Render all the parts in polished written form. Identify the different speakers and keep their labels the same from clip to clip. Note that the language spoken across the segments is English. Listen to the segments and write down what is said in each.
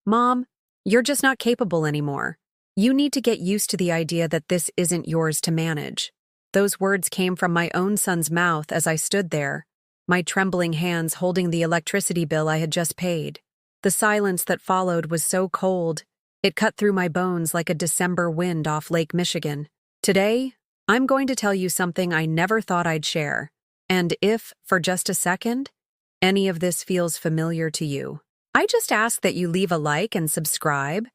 Speaker 1: "Mom, you're just not capable anymore. You need to get used to the idea that this isn't yours to manage." Those words came from my own son's mouth as I stood there, my trembling hands holding the electricity bill I had just paid. The silence that followed was so cold, it cut through my bones like a December wind off Lake Michigan. Today, I'm going to tell you something I never thought I'd share. And if, for just a second, any of this feels familiar to you, I just ask that you leave a like and subscribe.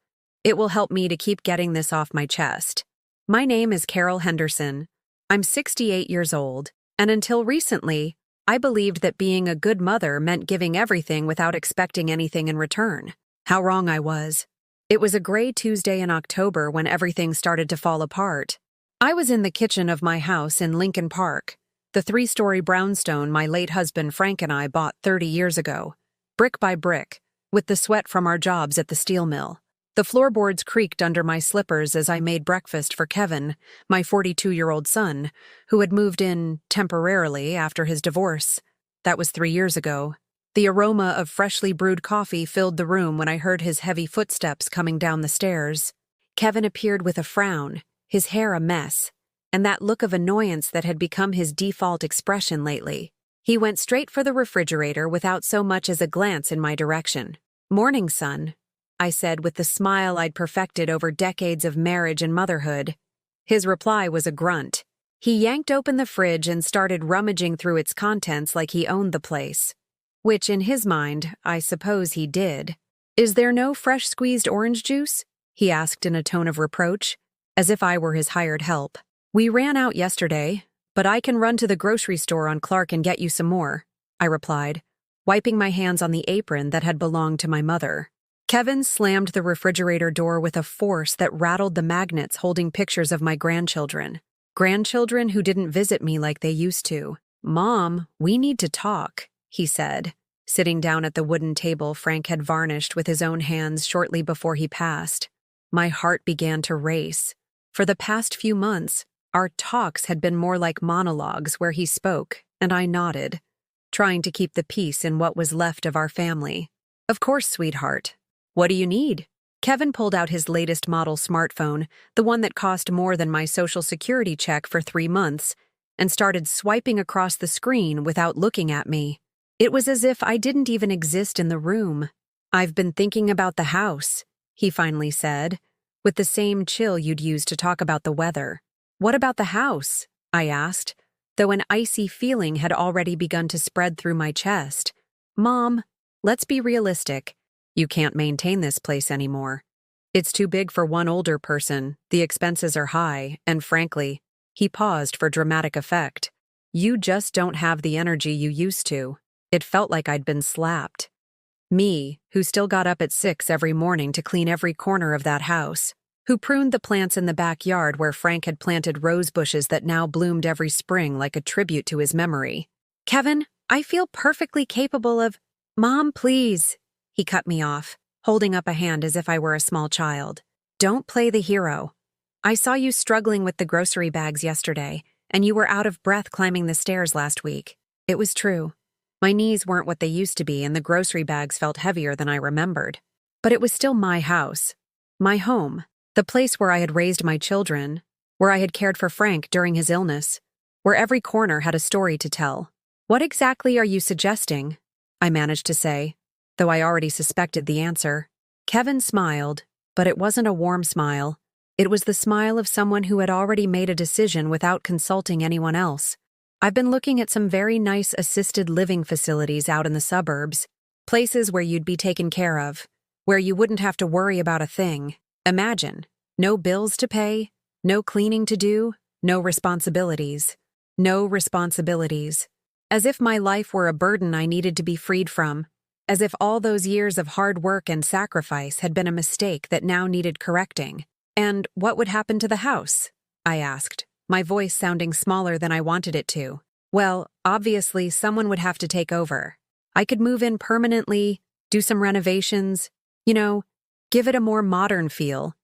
Speaker 1: It will help me to keep getting this off my chest. My name is Carol Henderson. I'm 68 years old, and until recently, I believed that being a good mother meant giving everything without expecting anything in return. How wrong I was. It was a gray Tuesday in October when everything started to fall apart. I was in the kitchen of my house in Lincoln Park, the 3-story brownstone my late husband Frank and I bought 30 years ago, brick by brick, with the sweat from our jobs at the steel mill. The floorboards creaked under my slippers as I made breakfast for Kevin, my 42-year-old son, who had moved in temporarily after his divorce. That was 3 years ago. The aroma of freshly brewed coffee filled the room when I heard his heavy footsteps coming down the stairs. Kevin appeared with a frown, his hair a mess, and that look of annoyance that had become his default expression lately. He went straight for the refrigerator without so much as a glance in my direction. "Morning, son," I said with the smile I'd perfected over decades of marriage and motherhood. His reply was a grunt. He yanked open the fridge and started rummaging through its contents like he owned the place. Which, in his mind, I suppose he did. "Is there no fresh squeezed orange juice?" he asked in a tone of reproach, as if I were his hired help. "We ran out yesterday, but I can run to the grocery store on Clark and get you some more," I replied, wiping my hands on the apron that had belonged to my mother. Kevin slammed the refrigerator door with a force that rattled the magnets holding pictures of my grandchildren. Grandchildren who didn't visit me like they used to. "Mom, we need to talk," he said, sitting down at the wooden table Frank had varnished with his own hands shortly before he passed. My heart began to race. For the past few months, our talks had been more like monologues where he spoke, and I nodded, trying to keep the peace in what was left of our family. "Of course, sweetheart. What do you need?" Kevin pulled out his latest model smartphone, the one that cost more than my Social Security check for 3 months, and started swiping across the screen without looking at me. It was as if I didn't even exist in the room. "I've been thinking about the house," he finally said, with the same chill you'd use to talk about the weather. "What about the house?" I asked, though an icy feeling had already begun to spread through my chest. "Mom, let's be realistic. You can't maintain this place anymore. It's too big for one older person, the expenses are high, and frankly," he paused for dramatic effect, "you just don't have the energy you used to." It felt like I'd been slapped. Me, who still got up at 6 every morning to clean every corner of that house, who pruned the plants in the backyard where Frank had planted rose bushes that now bloomed every spring like a tribute to his memory. "Kevin, I feel perfectly capable of—" "Mom, please," he cut me off, holding up a hand as if I were a small child. "Don't play the hero. I saw you struggling with the grocery bags yesterday, and you were out of breath climbing the stairs last week." It was true. My knees weren't what they used to be, and the grocery bags felt heavier than I remembered. But it was still my house, my home, the place where I had raised my children, where I had cared for Frank during his illness, where every corner had a story to tell. "What exactly are you suggesting?" I managed to say, though I already suspected the answer. Kevin smiled, but it wasn't a warm smile. It was the smile of someone who had already made a decision without consulting anyone else. "I've been looking at some very nice assisted living facilities out in the suburbs, places where you'd be taken care of, where you wouldn't have to worry about a thing. Imagine, no bills to pay, no cleaning to do, no responsibilities. No responsibilities. As if my life were a burden I needed to be freed from. As if all those years of hard work and sacrifice had been a mistake that now needed correcting. "And what would happen to the house?" I asked, my voice sounding smaller than I wanted it to. "Well, obviously someone would have to take over. I could move in permanently, do some renovations, give it a more modern feel,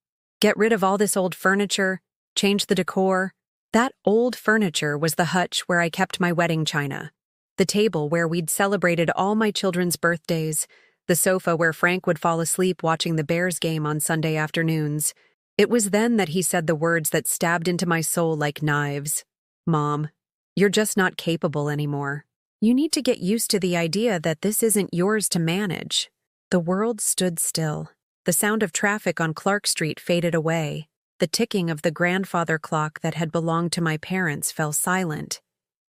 Speaker 1: get rid of all this old furniture, change the decor." That old furniture was the hutch where I kept my wedding china, the table where we'd celebrated all my children's birthdays, the sofa where Frank would fall asleep watching the Bears game on Sunday afternoons. It was then that he said the words that stabbed into my soul like knives. Mom, you're just not capable anymore. You need to get used to the idea that this isn't yours to manage. The world stood still. The sound of traffic on Clark Street faded away. The ticking of the grandfather clock that had belonged to my parents fell silent.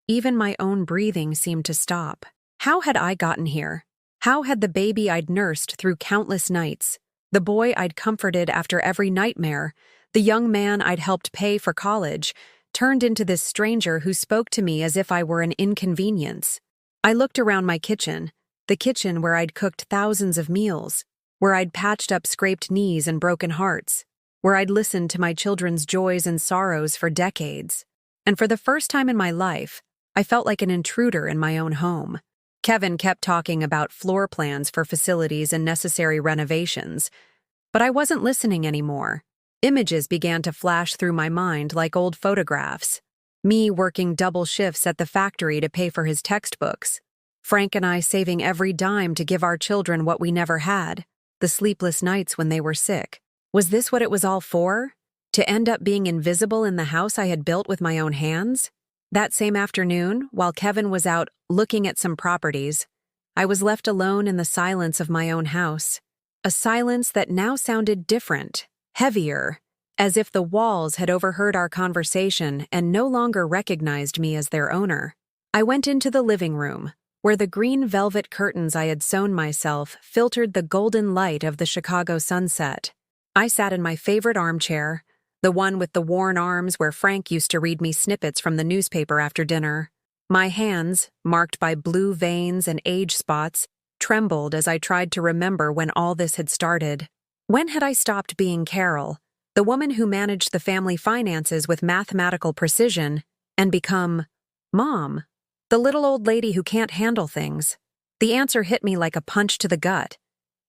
Speaker 1: Even my own breathing seemed to stop. How had I gotten here? How had the baby I'd nursed through countless nights, the boy I'd comforted after every nightmare, the young man I'd helped pay for college, turned into this stranger who spoke to me as if I were an inconvenience? I looked around my kitchen, the kitchen where I'd cooked thousands of meals, where I'd patched up scraped knees and broken hearts, where I'd listened to my children's joys and sorrows for decades. And for the first time in my life, I felt like an intruder in my own home. Kevin kept talking about floor plans for facilities and necessary renovations, but I wasn't listening anymore. Images began to flash through my mind like old photographs. Me working double shifts at the factory to pay for his textbooks. Frank and I saving every dime to give our children what we never had. The sleepless nights when they were sick. Was this what it was all for? To end up being invisible in the house I had built with my own hands? That same afternoon, while Kevin was out looking at some properties, I was left alone in the silence of my own house. A silence that now sounded different, heavier, as if the walls had overheard our conversation and no longer recognized me as their owner. I went into the living room, where the green velvet curtains I had sewn myself filtered the golden light of the Chicago sunset. I sat in my favorite armchair, the one with the worn arms where Frank used to read me snippets from the newspaper after dinner. My hands, marked by blue veins and age spots, trembled as I tried to remember when all this had started. When had I stopped being Carol, the woman who managed the family finances with mathematical precision, and become Mom, the little old lady who can't handle things? The answer hit me like a punch to the gut.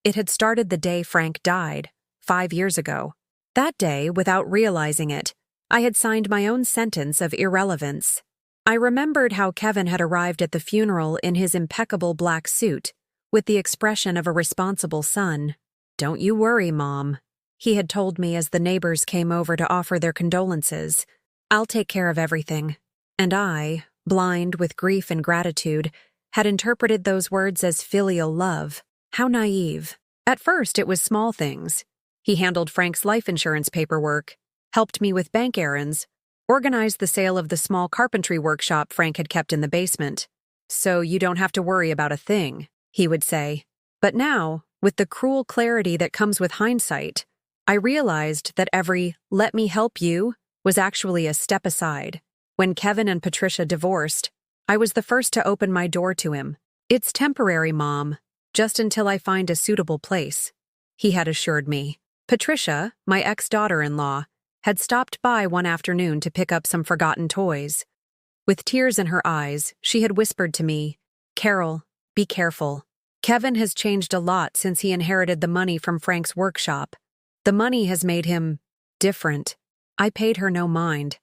Speaker 1: It had started the day Frank died, 5 years ago. That day, without realizing it, I had signed my own sentence of irrelevance. I remembered how Kevin had arrived at the funeral in his impeccable black suit, with the expression of a responsible son. "Don't you worry, Mom," he had told me as the neighbors came over to offer their condolences. "I'll take care of everything." And I, blind with grief and gratitude, had interpreted those words as filial love. How naive. At first, it was small things. He handled Frank's life insurance paperwork, helped me with bank errands, organized the sale of the small carpentry workshop Frank had kept in the basement. "So you don't have to worry about a thing," he would say. But now, with the cruel clarity that comes with hindsight, I realized that every "let me help you" was actually a step aside. When Kevin and Patricia divorced, I was the first to open my door to him. "It's temporary, Mom, just until I find a suitable place," he had assured me. Patricia, my ex-daughter-in-law, had stopped by one afternoon to pick up some forgotten toys. With tears in her eyes, she had whispered to me, "Carol, be careful. Kevin has changed a lot since he inherited the money from Frank's workshop. The money has made him different." I paid her no mind.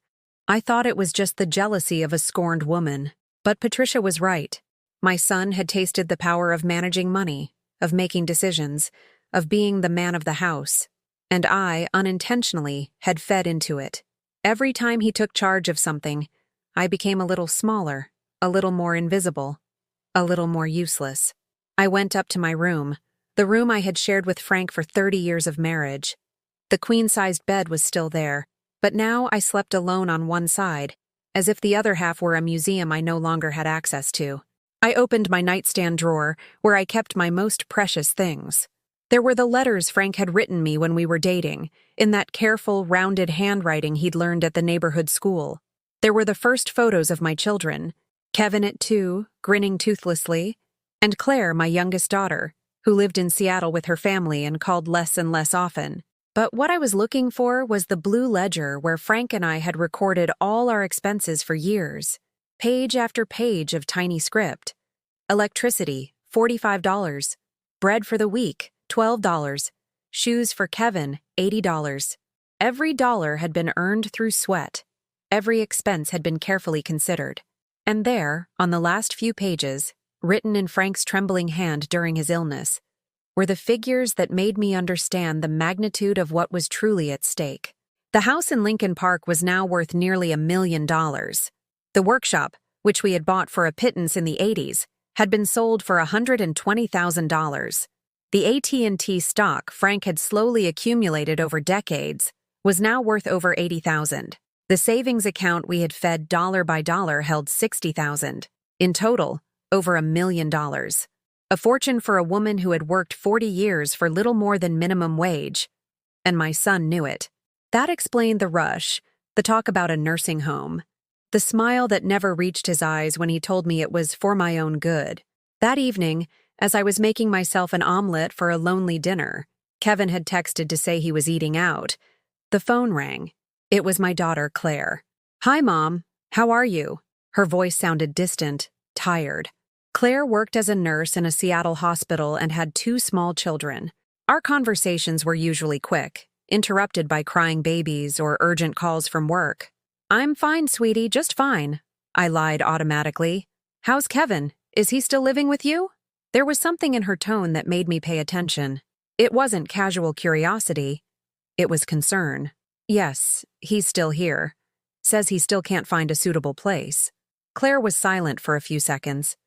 Speaker 1: I thought it was just the jealousy of a scorned woman. But Patricia was right. My son had tasted the power of managing money, of making decisions, of being the man of the house. And I, unintentionally, had fed into it. Every time he took charge of something, I became a little smaller, a little more invisible, a little more useless. I went up to my room, the room I had shared with Frank for 30 years of marriage. The queen-sized bed was still there, but now I slept alone on one side, as if the other half were a museum I no longer had access to. I opened my nightstand drawer, where I kept my most precious things. There were the letters Frank had written me when we were dating, in that careful, rounded handwriting he'd learned at the neighborhood school. There were the first photos of my children, Kevin at 2, grinning toothlessly, and Claire, my youngest daughter, who lived in Seattle with her family and called less and less often. But what I was looking for was the blue ledger where Frank and I had recorded all our expenses for years. Page after page of tiny script. Electricity, $45. Bread for the week, $12. Shoes for Kevin, $80. Every dollar had been earned through sweat. Every expense had been carefully considered. And there, on the last few pages, written in Frank's trembling hand during his illness, were the figures that made me understand the magnitude of what was truly at stake. The house in Lincoln Park was now worth nearly $1 million. The workshop, which we had bought for a pittance in the 80s, had been sold for $120,000. The AT&T stock Frank had slowly accumulated over decades was now worth over $80,000. The savings account we had fed dollar by dollar held $60,000. In total, over $1 million. A fortune for a woman who had worked 40 years for little more than minimum wage. And my son knew it. That explained the rush, the talk about a nursing home, the smile that never reached his eyes when he told me it was for my own good. That evening, as I was making myself an omelet for a lonely dinner, Kevin had texted to say he was eating out. The phone rang. It was my daughter, Claire. "Hi, Mom. How are you?" Her voice sounded distant, tired. Claire worked as a nurse in a Seattle hospital and had 2 small children. Our conversations were usually quick, interrupted by crying babies or urgent calls from work. "I'm fine, sweetie, just fine," I lied automatically. "How's Kevin? Is he still living with you?" There was something in her tone that made me pay attention. It wasn't casual curiosity. It was concern. "Yes, he's still here. Says he still can't find a suitable place." Claire was silent for a few seconds.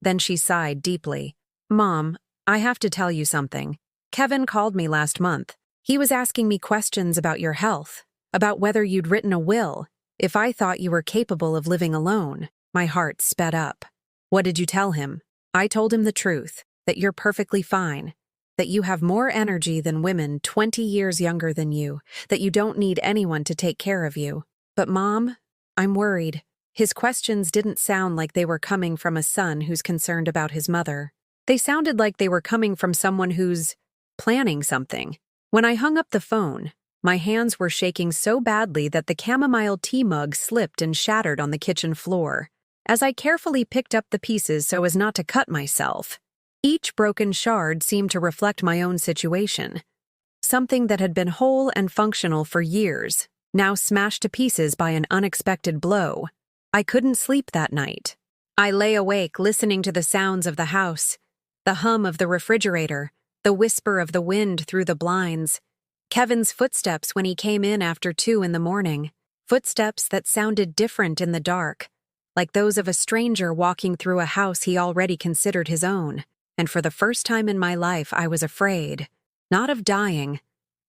Speaker 1: Then she sighed deeply. "Mom, I have to tell you something. Kevin called me last month. He was asking me questions about your health, about whether you'd written a will, if I thought you were capable of living alone." My heart sped up. "What did you tell him?" "I told him the truth, that you're perfectly fine, that you have more energy than women 20 years younger than you, that you don't need anyone to take care of you. But Mom, I'm worried." His questions didn't sound like they were coming from a son who's concerned about his mother. They sounded like they were coming from someone who's planning something. When I hung up the phone, my hands were shaking so badly that the chamomile tea mug slipped and shattered on the kitchen floor. As I carefully picked up the pieces so as not to cut myself, each broken shard seemed to reflect my own situation. Something that had been whole and functional for years, now smashed to pieces by an unexpected blow. I couldn't sleep that night. I lay awake listening to the sounds of the house, the hum of the refrigerator, the whisper of the wind through the blinds, Kevin's footsteps when he came in after 2 in the morning, footsteps that sounded different in the dark, like those of a stranger walking through a house he already considered his own. And for the first time in my life, I was afraid, not of dying,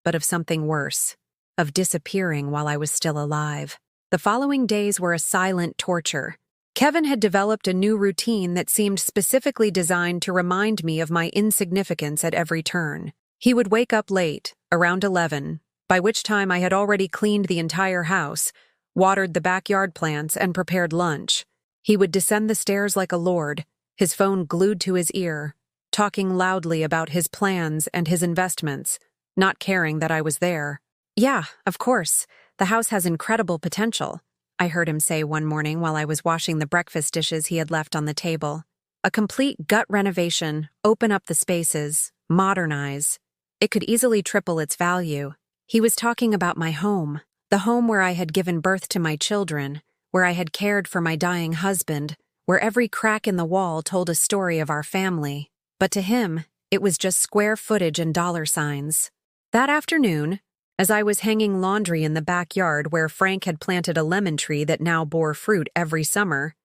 Speaker 1: but of something worse, of disappearing while I was still alive. The following days were a silent torture. Kevin had developed a new routine that seemed specifically designed to remind me of my insignificance at every turn. He would wake up late, around 11, by which time I had already cleaned the entire house, watered the backyard plants, and prepared lunch. He would descend the stairs like a lord, his phone glued to his ear, talking loudly about his plans and his investments, not caring that I was there. "Yeah, of course. The house has incredible potential," I heard him say one morning while I was washing the breakfast dishes he had left on the table. "A complete gut renovation, open up the spaces, modernize. It could easily triple its value." He was talking about my home, the home where I had given birth to my children, where I had cared for my dying husband, where every crack in the wall told a story of our family. But to him, it was just square footage and dollar signs. That afternoon, as I was hanging laundry in the backyard where Frank had planted a lemon tree that now bore fruit every summer,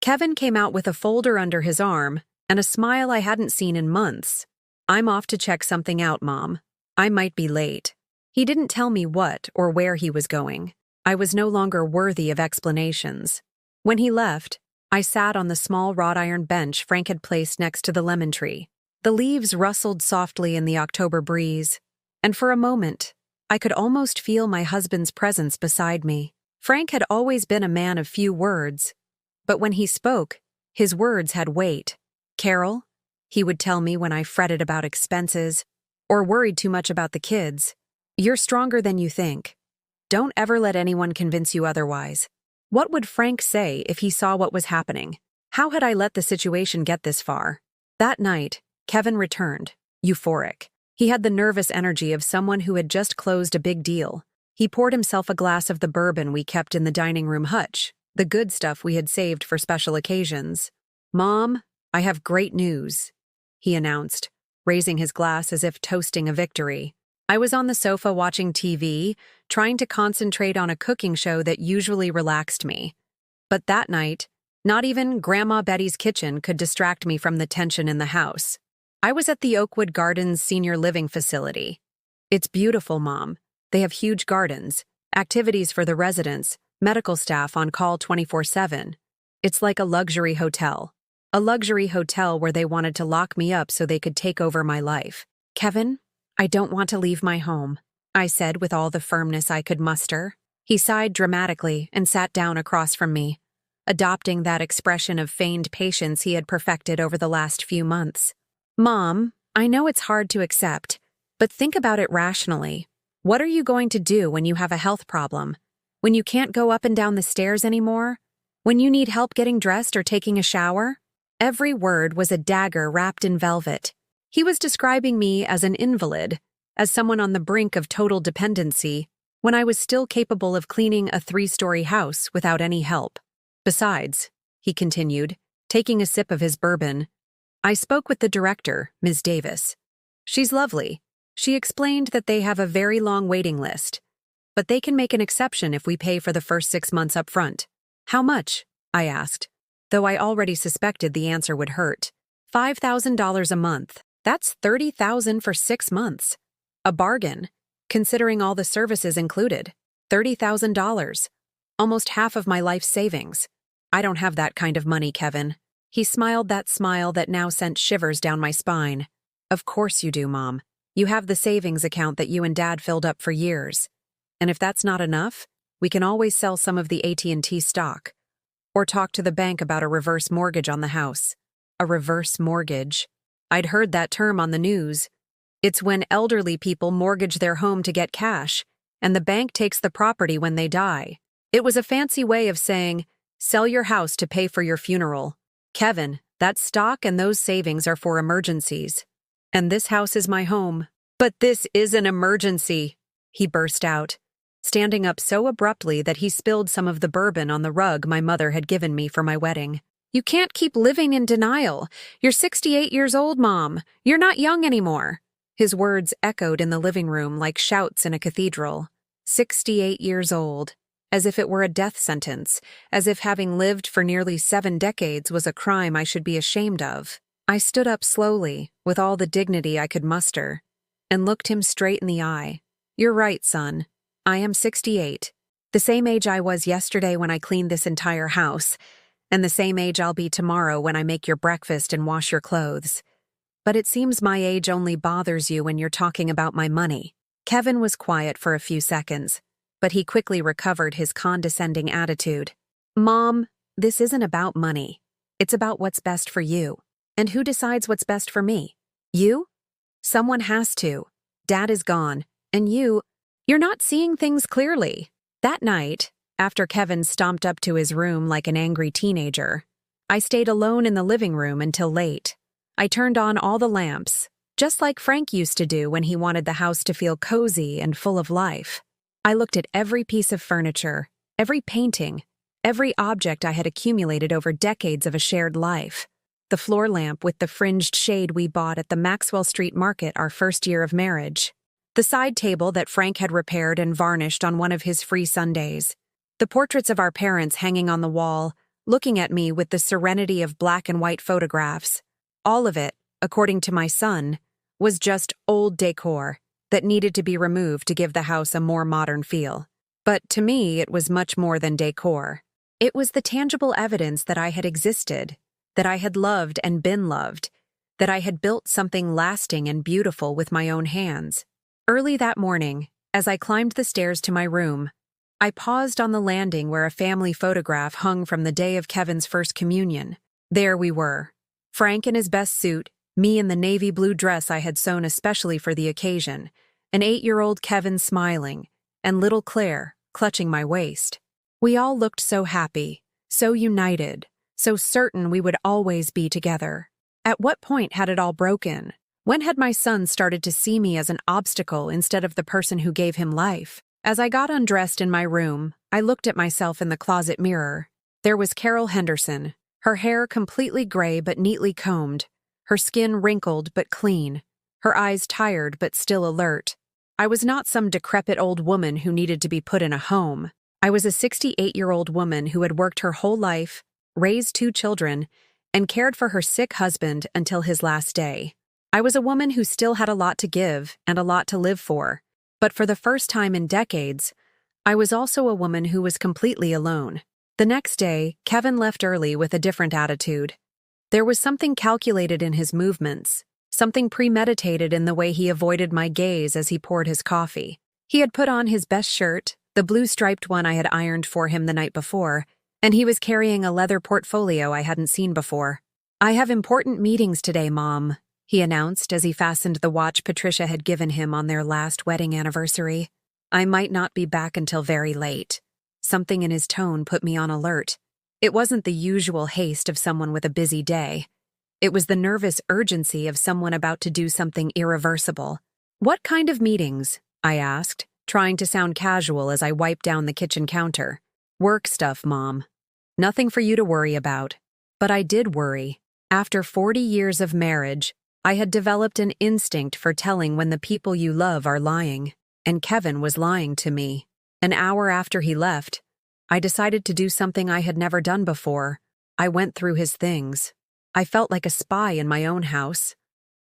Speaker 1: Kevin came out with a folder under his arm and a smile I hadn't seen in months. "I'm off to check something out, Mom. I might be late." He didn't tell me what or where he was going. I was no longer worthy of explanations. When he left, I sat on the small wrought iron bench Frank had placed next to the lemon tree. The leaves rustled softly in the October breeze, and for a moment, I could almost feel my husband's presence beside me. Frank had always been a man of few words, but when he spoke, his words had weight. "Carol," he would tell me when I fretted about expenses or worried too much about the kids, "you're stronger than you think. Don't ever let anyone convince you otherwise." What would Frank say if he saw what was happening? How had I let the situation get this far? That night, Kevin returned, euphoric. He had the nervous energy of someone who had just closed a big deal. He poured himself a glass of the bourbon we kept in the dining room hutch, the good stuff we had saved for special occasions. "Mom, I have great news," he announced. raising his glass as if toasting a victory. I was on the sofa watching TV, trying to concentrate on a cooking show that usually relaxed me. But that night, not even Grandma Betty's kitchen could distract me from the tension in the house. I was at the Oakwood Gardens Senior Living Facility. It's beautiful, Mom. They have huge gardens, activities for the residents, medical staff on call 24/7. It's like a luxury hotel. A luxury hotel where they wanted to lock me up so they could take over my life. Kevin, I don't want to leave my home, I said with all the firmness I could muster. He sighed dramatically and sat down across from me, adopting that expression of feigned patience he had perfected over the last few months. Mom, I know it's hard to accept, but think about it rationally. What are you going to do when you have a health problem? When you can't go up and down the stairs anymore? When you need help getting dressed or taking a shower? Every word was a dagger wrapped in velvet. He was describing me as an invalid, as someone on the brink of total dependency, when I was still capable of cleaning a 3-story house without any help. Besides, he continued, taking a sip of his bourbon, I spoke with the director, Ms. Davis. She's lovely. She explained that they have a very long waiting list, but they can make an exception if we pay for the first 6 months up front. How much? I asked, though I already suspected the answer would hurt. $5,000 a month. That's $30,000 for 6 months. A bargain, considering all the services included. $30,000. Almost half of my life's savings. I don't have that kind of money, Kevin. He smiled that smile that now sent shivers down my spine. Of course you do, Mom. You have the savings account that you and Dad filled up for years. And if that's not enough, we can always sell some of the AT&T stock. Or talk to the bank about a reverse mortgage on the house. A reverse mortgage. I'd heard that term on the news. It's when elderly people mortgage their home to get cash, and the bank takes the property when they die. It was a fancy way of saying, sell your house to pay for your funeral. Kevin, that stock and those savings are for emergencies. And this house is my home. But this is an emergency, he burst out, standing up so abruptly that he spilled some of the bourbon on the rug my mother had given me for my wedding. You can't keep living in denial. You're 68 years old, Mom. You're not young anymore. His words echoed in the living room like shouts in a cathedral. 68 years old. As if it were a death sentence, as if having lived for nearly 7 decades was a crime I should be ashamed of. I stood up slowly, with all the dignity I could muster, and looked him straight in the eye. You're right, son. I am 68. The same age I was yesterday when I cleaned this entire house, and the same age I'll be tomorrow when I make your breakfast and wash your clothes. But it seems my age only bothers you when you're talking about my money. Kevin was quiet for a few seconds, but he quickly recovered his condescending attitude. Mom, this isn't about money. It's about what's best for you. And who decides what's best for me? You? Someone has to. Dad is gone, and you're not seeing things clearly. That night, after Kevin stomped up to his room like an angry teenager, I stayed alone in the living room until late. I turned on all the lamps, just like Frank used to do when he wanted the house to feel cozy and full of life. I looked at every piece of furniture, every painting, every object I had accumulated over decades of a shared life. The floor lamp with the fringed shade we bought at the Maxwell Street Market our first year of marriage. The side table that Frank had repaired and varnished on one of his free Sundays. The portraits of our parents hanging on the wall, looking at me with the serenity of black and white photographs. All of it, according to my son, was just old decor that needed to be removed to give the house a more modern feel. But to me, it was much more than decor. It was the tangible evidence that I had existed, that I had loved and been loved, that I had built something lasting and beautiful with my own hands. Early that morning, as I climbed the stairs to my room, I paused on the landing where a family photograph hung from the day of Kevin's first communion. There we were, Frank in his best suit, me in the navy blue dress I had sewn especially for the occasion, an 8-year-old Kevin smiling, and little Claire clutching my waist. We all looked so happy, so united, so certain we would always be together. At what point had it all broken? When had my son started to see me as an obstacle instead of the person who gave him life? As I got undressed in my room, I looked at myself in the closet mirror. There was Carol Henderson, her hair completely gray but neatly combed, her skin wrinkled but clean, her eyes tired but still alert. I was not some decrepit old woman who needed to be put in a home. I was a 68-year-old woman who had worked her whole life, raised 2 children, and cared for her sick husband until his last day. I was a woman who still had a lot to give and a lot to live for. But for the first time in decades, I was also a woman who was completely alone. The next day, Kevin left early with a different attitude. There was something calculated in his movements, something premeditated in the way he avoided my gaze as he poured his coffee. He had put on his best shirt, the blue striped one I had ironed for him the night before, and he was carrying a leather portfolio I hadn't seen before. "I have important meetings today, Mom," he announced as he fastened the watch Patricia had given him on their last wedding anniversary. "I might not be back until very late." Something in his tone put me on alert. It wasn't the usual haste of someone with a busy day. It was the nervous urgency of someone about to do something irreversible. "What kind of meetings?" I asked, trying to sound casual as I wiped down the kitchen counter. "Work stuff, Mom. Nothing for you to worry about." But I did worry. After 40 years of marriage, I had developed an instinct for telling when the people you love are lying. And Kevin was lying to me. An hour after he left, I decided to do something I had never done before. I went through his things. I felt like a spy in my own house.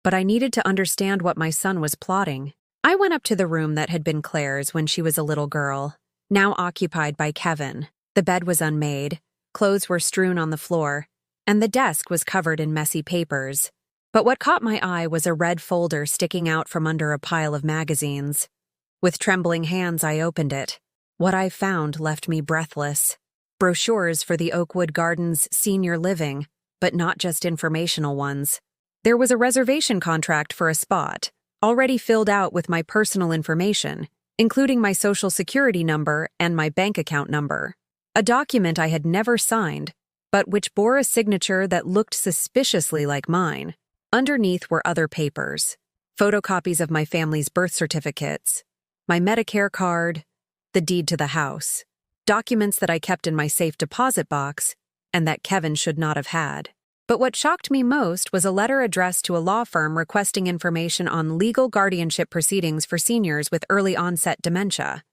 Speaker 1: But I needed to understand what my son was plotting. I went up to the room that had been Claire's when she was a little girl, now occupied by Kevin. The bed was unmade, clothes were strewn on the floor, and the desk was covered in messy papers. But what caught my eye was a red folder sticking out from under a pile of magazines. With trembling hands, I opened it. What I found left me breathless. Brochures for the Oakwood Gardens Senior Living, but not just informational ones. There was a reservation contract for a spot, already filled out with my personal information, including my social security number and my bank account number. A document I had never signed, but which bore a signature that looked suspiciously like mine. Underneath were other papers, photocopies of my family's birth certificates, my Medicare card, the deed to the house, documents that I kept in my safe deposit box and that Kevin should not have had. But what shocked me most was a letter addressed to a law firm requesting information on legal guardianship proceedings for seniors with early onset dementia.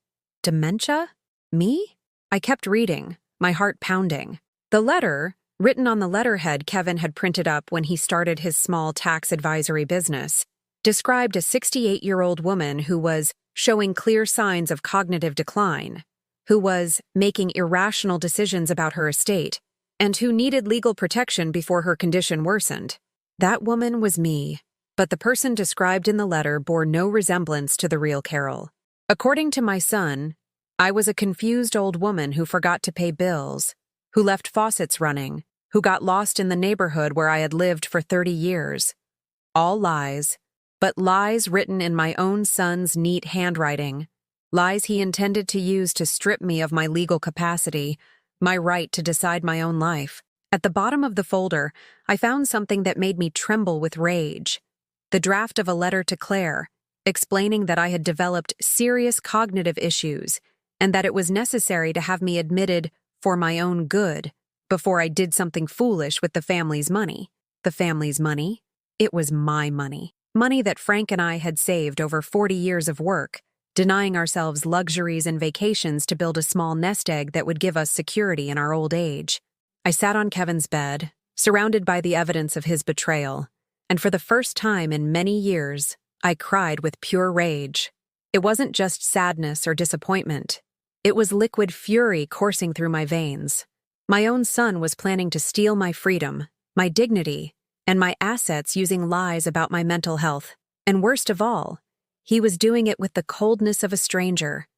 Speaker 1: Dementia? Me? I kept reading, my heart pounding. The letter, written on the letterhead Kevin had printed up when he started his small tax advisory business, described a 68-year-old woman who was showing clear signs of cognitive decline, who was making irrational decisions about her estate, and who needed legal protection before her condition worsened. That woman was me, but the person described in the letter bore no resemblance to the real Carol. According to my son, I was a confused old woman who forgot to pay bills, who left faucets running, who got lost in the neighborhood where I had lived for 30 years. All lies, but lies written in my own son's neat handwriting, lies he intended to use to strip me of my legal capacity, my right to decide my own life. At the bottom of the folder, I found something that made me tremble with rage. The draft of a letter to Claire, explaining that I had developed serious cognitive issues and that it was necessary to have me admitted for my own good before I did something foolish with the family's money. The family's money? It was my money. Money that Frank and I had saved over 40 years of work, denying ourselves luxuries and vacations to build a small nest egg that would give us security in our old age. I sat on Kevin's bed, surrounded by the evidence of his betrayal, and for the first time in many years, I cried with pure rage. It wasn't just sadness or disappointment. It was liquid fury coursing through my veins. My own son was planning to steal my freedom, my dignity, and my assets using lies about my mental health. And worst of all, he was doing it with the coldness of a stranger,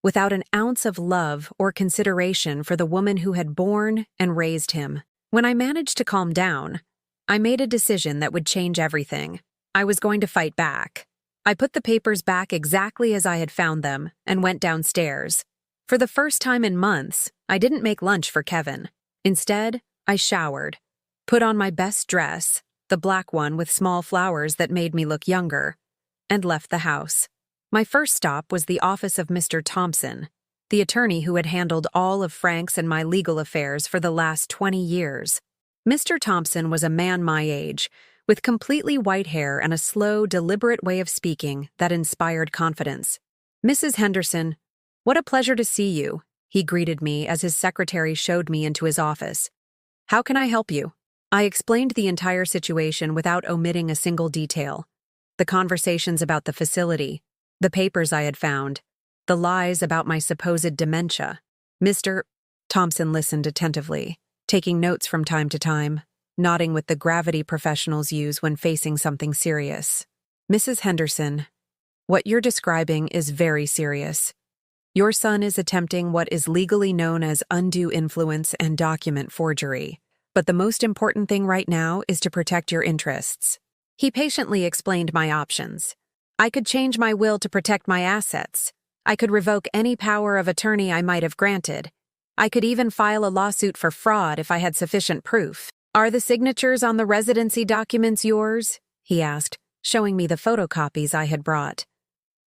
Speaker 1: without an ounce of love or consideration for the woman who had borne and raised him. When I managed to calm down, I made a decision that would change everything. I was going to fight back. I put the papers back exactly as I had found them and went downstairs. For the first time in months, I didn't make lunch for Kevin. Instead, I showered, put on my best dress, the black one with small flowers that made me look younger, and left the house. My first stop was the office of Mr. Thompson, the attorney who had handled all of Frank's and my legal affairs for the last 20 years. Mr. Thompson was a man my age, with completely white hair and a slow, deliberate way of speaking that inspired confidence. "Mrs. Henderson, what a pleasure to see you," he greeted me as his secretary showed me into his office. "How can I help you?" I explained the entire situation without omitting a single detail. The conversations about the facility, the papers I had found, the lies about my supposed dementia. Mr. Thompson listened attentively, taking notes from time to time, nodding with the gravity professionals use when facing something serious. "Mrs. Henderson, what you're describing is very serious. Your son is attempting what is legally known as undue influence and document forgery. But the most important thing right now is to protect your interests." He patiently explained my options. I could change my will to protect my assets. I could revoke any power of attorney I might have granted. I could even file a lawsuit for fraud if I had sufficient proof. "Are the signatures on the residency documents yours?" he asked, showing me the photocopies I had brought.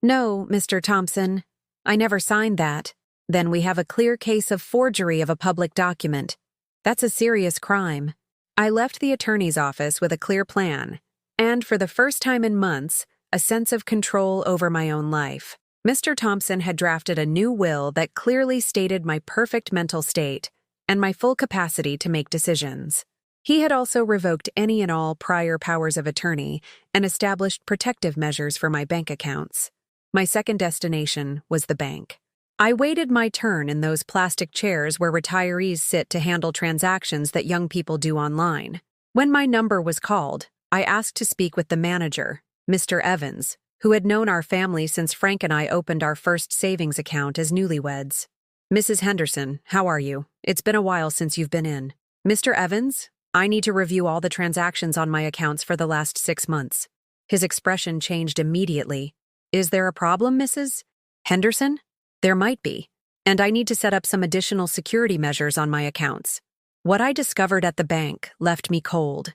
Speaker 1: "No, Mr. Thompson. I never signed that." "Then we have a clear case of forgery of a public document. That's a serious crime." I left the attorney's office with a clear plan, and for the first time in months, a sense of control over my own life. Mr. Thompson had drafted a new will that clearly stated my perfect mental state and my full capacity to make decisions. He had also revoked any and all prior powers of attorney and established protective measures for my bank accounts. My second destination was the bank. I waited my turn in those plastic chairs where retirees sit to handle transactions that young people do online. When my number was called, I asked to speak with the manager, Mr. Evans, who had known our family since Frank and I opened our first savings account as newlyweds. "Mrs. Henderson, how are you? It's been a while since you've been in." "Mr. Evans, I need to review all the transactions on my accounts for the last 6 months." His expression changed immediately. "Is there a problem, Mrs. Henderson?" "There might be, and I need to set up some additional security measures on my accounts." What I discovered at the bank left me cold.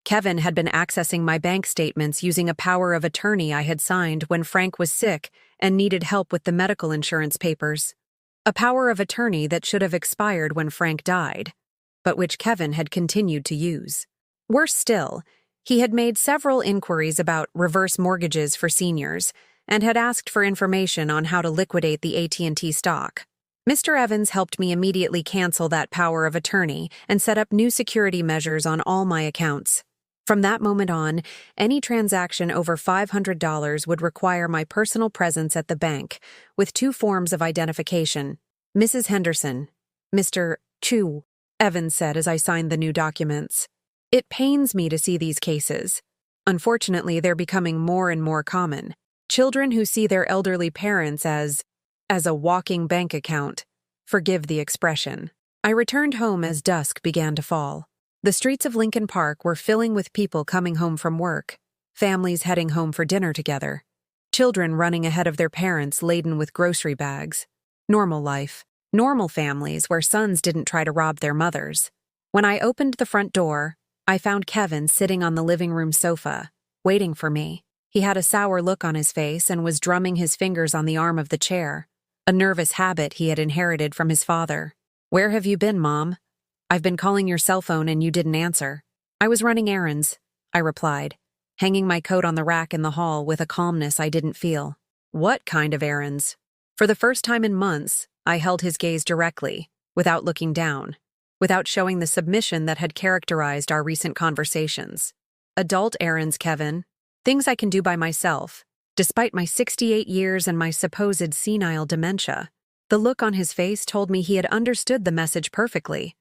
Speaker 1: Kevin had been accessing my bank statements using a power of attorney I had signed when Frank was sick and needed help with the medical insurance papers. A power of attorney that should have expired when Frank died, but which Kevin had continued to use. Worse still, he had made several inquiries about reverse mortgages for seniors and had asked for information on how to liquidate the AT&T stock. Mr. Evans helped me immediately cancel that power of attorney and set up new security measures on all my accounts. From that moment on, any transaction over $500 would require my personal presence at the bank, with 2 forms of identification. "Mrs. Henderson," Mr. Chu, Evans said as I signed the new documents. "It pains me to see these cases. Unfortunately, they're becoming more and more common. Children who see their elderly parents as a walking bank account. Forgive the expression." I returned home as dusk began to fall. The streets of Lincoln Park were filling with people coming home from work, families heading home for dinner together, children running ahead of their parents laden with grocery bags. Normal life, normal families where sons didn't try to rob their mothers. When I opened the front door, I found Kevin sitting on the living room sofa, waiting for me. He had a sour look on his face and was drumming his fingers on the arm of the chair, a nervous habit he had inherited from his father. "Where have you been, Mom? I've been calling your cell phone and you didn't answer." "I was running errands," I replied, hanging my coat on the rack in the hall with a calmness I didn't feel. "What kind of errands?" For the first time in months, I held his gaze directly, without looking down, without showing the submission that had characterized our recent conversations. "Adult errands, Kevin. Things I can do by myself, despite my 68 years and my supposed senile dementia." The look on his face told me he had understood the message perfectly.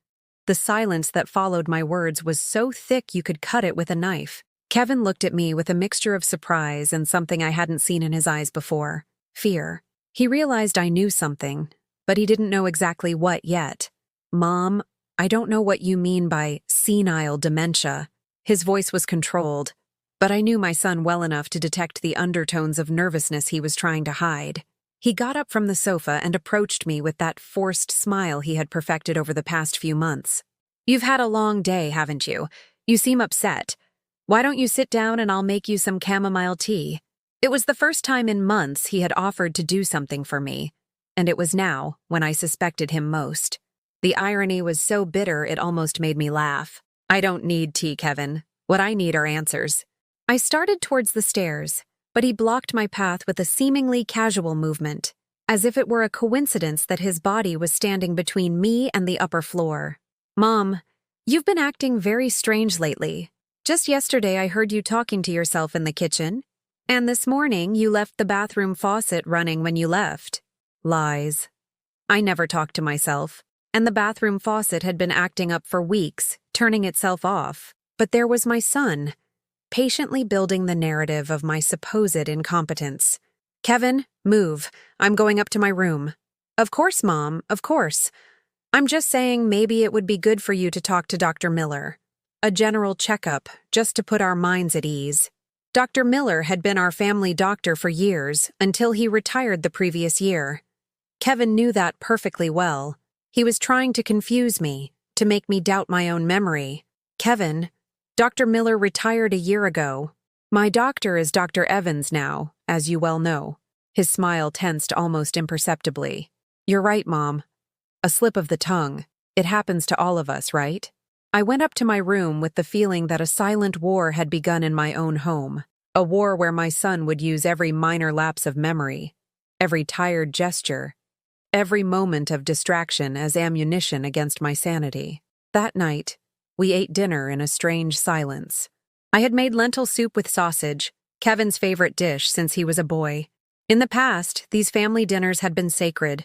Speaker 1: The silence that followed my words was so thick you could cut it with a knife. Kevin looked at me with a mixture of surprise and something I hadn't seen in his eyes before: fear. He realized I knew something, but he didn't know exactly what yet. "Mom, I don't know what you mean by senile dementia." His voice was controlled, but I knew my son well enough to detect the undertones of nervousness he was trying to hide. He got up from the sofa and approached me with that forced smile he had perfected over the past few months. "You've had a long day, haven't you? You seem upset. Why don't you sit down and I'll make you some chamomile tea?" It was the first time in months he had offered to do something for me, and it was now when I suspected him most. The irony was so bitter it almost made me laugh. "I don't need tea, Kevin. What I need are answers. I started towards the stairs, but he blocked my path with a seemingly casual movement, as if it were a coincidence that his body was standing between me and the upper floor. Mom, you've been acting very strange lately. Just yesterday I heard you talking to yourself in the kitchen, and this morning you left the bathroom faucet running when you left. Lies. I never talked to myself, and the bathroom faucet had been acting up for weeks, turning itself off. But there was my son, patiently building the narrative of my supposed incompetence. Kevin, move. I'm going up to my room. Of course, Mom, of course. I'm just saying maybe it would be good for you to talk to Dr. Miller. A general checkup, just to put our minds at ease. Dr. Miller had been our family doctor for years, until he retired the previous year. Kevin knew that perfectly well. He was trying to confuse me, to make me doubt my own memory. Kevin, Dr. Miller retired a year ago. My doctor is Dr. Evans now, as you well know. His smile tensed almost imperceptibly. You're right, Mom. A slip of the tongue. It happens to all of us, right? I went up to my room with the feeling that a silent war had begun in my own home. A war where my son would use every minor lapse of memory, every tired gesture, every moment of distraction as ammunition against my sanity. That night, we ate dinner in a strange silence. I had made lentil soup with sausage, Kevin's favorite dish since he was a boy. In the past, these family dinners had been sacred.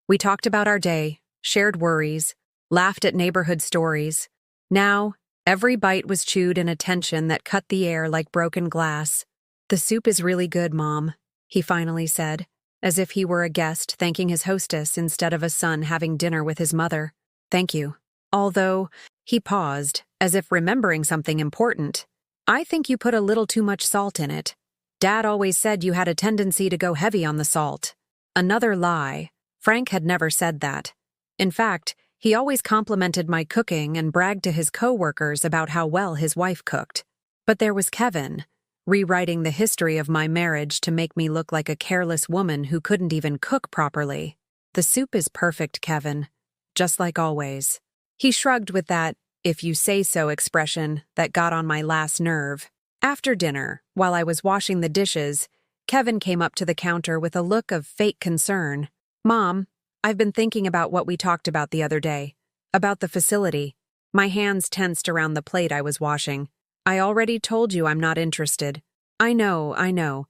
Speaker 1: We talked about our day, shared worries, laughed at neighborhood stories. Now, every bite was chewed in a tension that cut the air like broken glass. The soup is really good, Mom, he finally said, as if he were a guest thanking his hostess instead of a son having dinner with his mother. Thank you. Although, he paused, as if remembering something important. I think you put a little too much salt in it. Dad always said you had a tendency to go heavy on the salt. Another lie. Frank had never said that. In fact, he always complimented my cooking and bragged to his co-workers about how well his wife cooked. But there was Kevin, rewriting the history of my marriage to make me look like a careless woman who couldn't even cook properly. The soup is perfect, Kevin. Just like always. He shrugged with that, if you say so expression that got on my last nerve. After dinner, while I was washing the dishes, Kevin came up to the counter with a look of fake concern. Mom, I've been thinking about what we talked about the other day. About the facility. My hands tensed around the plate I was washing. I already told you I'm not interested. I know.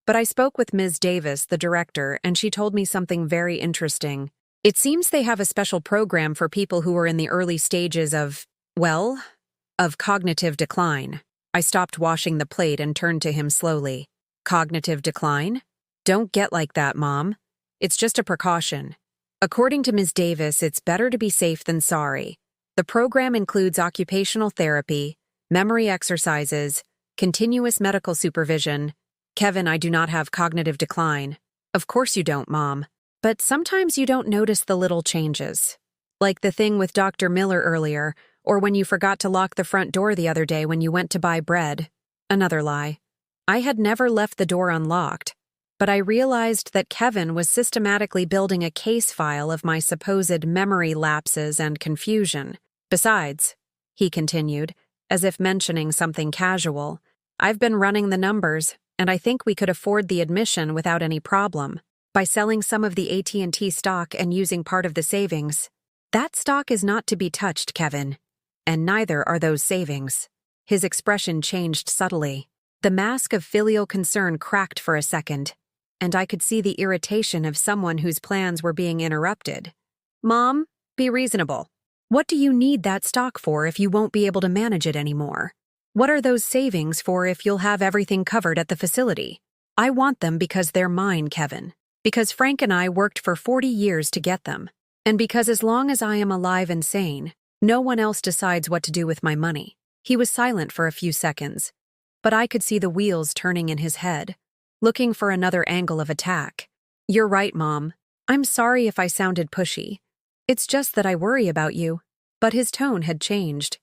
Speaker 1: But I spoke with Ms. Davis, the director, and she told me something very interesting. It seems they have a special program for people who are in the early stages of cognitive decline. I stopped washing the plate and turned to him slowly. Cognitive decline? Don't get like that, Mom. It's just a precaution. According to Ms. Davis, it's better to be safe than sorry. The program includes occupational therapy, memory exercises, continuous medical supervision. Kevin, I do not have cognitive decline. Of course you don't, Mom. But sometimes you don't notice the little changes. Like the thing with Dr. Miller earlier, or when you forgot to lock the front door the other day when you went to buy bread. Another lie. I had never left the door unlocked, but I realized that Kevin was systematically building a case file of my supposed memory lapses and confusion. Besides, he continued, as if mentioning something casual, I've been running the numbers, and I think we could afford the admission without any problem, by selling some of the AT&T stock and using part of the savings. That stock is not to be touched, Kevin. And neither are those savings. His expression changed subtly. The mask of filial concern cracked for a second, and I could see the irritation of someone whose plans were being interrupted. Mom, be reasonable. What do you need that stock for if you won't be able to manage it anymore? What are those savings for if you'll have everything covered at the facility? I want them because they're mine, Kevin. Because Frank and I worked for 40 years to get them. And because as long as I am alive and sane, no one else decides what to do with my money. He was silent for a few seconds, but I could see the wheels turning in his head, looking for another angle of attack. You're right, Mom. I'm sorry if I sounded pushy. It's just that I worry about you. But his tone had changed.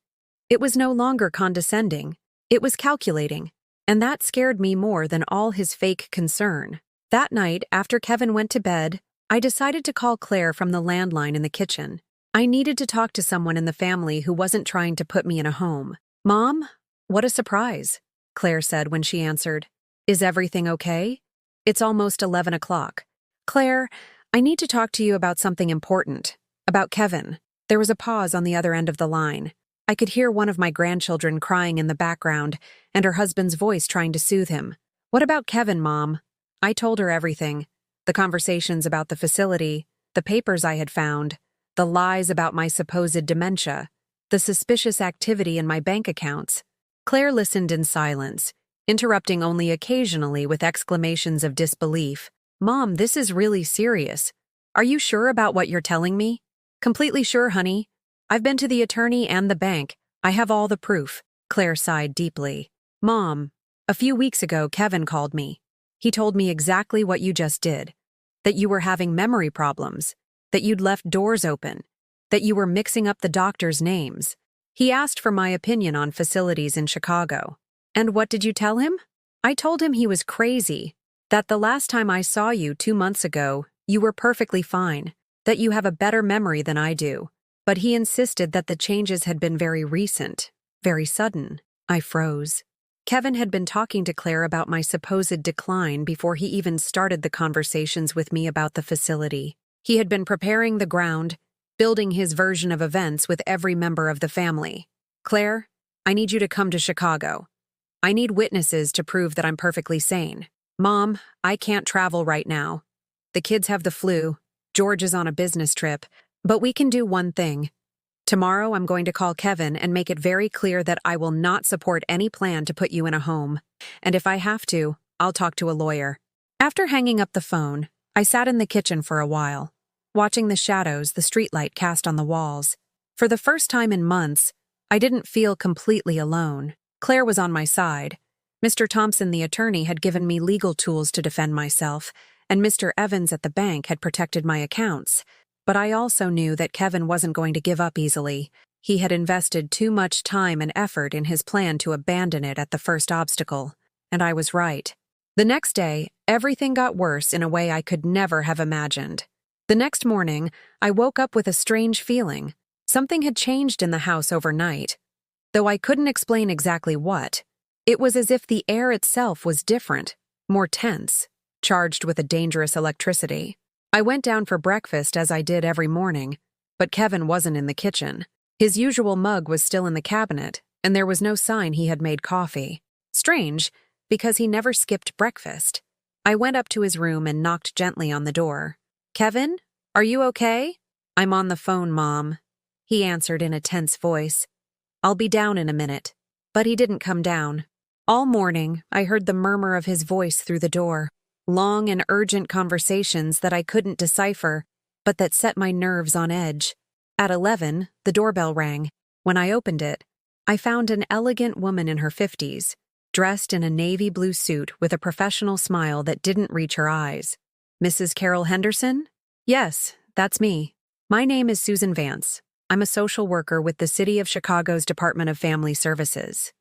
Speaker 1: It was no longer condescending. It was calculating. And that scared me more than all his fake concern. That night, after Kevin went to bed, I decided to call Claire from the landline in the kitchen. I needed to talk to someone in the family who wasn't trying to put me in a home. Mom, What a surprise, Claire said when she answered. Is everything okay? It's almost 11 o'clock. Claire, I need to talk to you about something important. About Kevin. There was a pause on the other end of the line. I could hear one of my grandchildren crying in the background and her husband's voice trying to soothe him. What about Kevin, Mom? I told her everything. The conversations about the facility, the papers I had found, the lies about my supposed dementia, the suspicious activity in my bank accounts. Claire listened in silence, interrupting only occasionally with exclamations of disbelief. Mom, this is really serious. Are you sure about what you're telling me? Completely sure, honey. I've been to the attorney and the bank. I have all the proof. Claire sighed deeply. Mom, a few weeks ago, Kevin called me. He told me exactly what you just did. That you were having memory problems. That you'd left doors open. That you were mixing up the doctors' names. He asked for my opinion on facilities in Chicago. And what did you tell him? I told him he was crazy. That the last time I saw you 2 months ago, you were perfectly fine. That you have a better memory than I do. But he insisted that the changes had been very recent, very sudden. I froze. Kevin had been talking to Claire about my supposed decline before he even started the conversations with me about the facility. He had been preparing the ground, building his version of events with every member of the family. Claire, I need you to come to Chicago. I need witnesses to prove that I'm perfectly sane. Mom, I can't travel right now. The kids have the flu. George is on a business trip. But we can do one thing. Tomorrow I'm going to call Kevin and make it very clear that I will not support any plan to put you in a home. And if I have to, I'll talk to a lawyer. After hanging up the phone, I sat in the kitchen for a while, watching the shadows the streetlight cast on the walls. For the first time in months, I didn't feel completely alone. Claire was on my side. Mr. Thompson, the attorney, had given me legal tools to defend myself, and Mr. Evans at the bank had protected my accounts. But I also knew that Kevin wasn't going to give up easily. He had invested too much time and effort in his plan to abandon it at the first obstacle. And I was right. The next day, everything got worse in a way I could never have imagined. The next morning, I woke up with a strange feeling. Something had changed in the house overnight. Though I couldn't explain exactly what. It was as if the air itself was different, more tense, charged with a dangerous electricity. I went down for breakfast as I did every morning, but Kevin wasn't in the kitchen. His usual mug was still in the cabinet, and there was no sign he had made coffee. Strange, because he never skipped breakfast. I went up to his room and knocked gently on the door. Kevin, are you okay? I'm on the phone, Mom, he answered in a tense voice. I'll be down in a minute. But he didn't come down. All morning, I heard the murmur of his voice through the door. Long and urgent conversations that I couldn't decipher, but that set my nerves on edge. At 11, the doorbell rang. When I opened it, I found an elegant woman in her 50s, dressed in a navy blue suit with a professional smile that didn't reach her eyes. Mrs. Carol Henderson? Yes, that's me. My name is Susan Vance. I'm a social worker with the City of Chicago's Department of Family Services.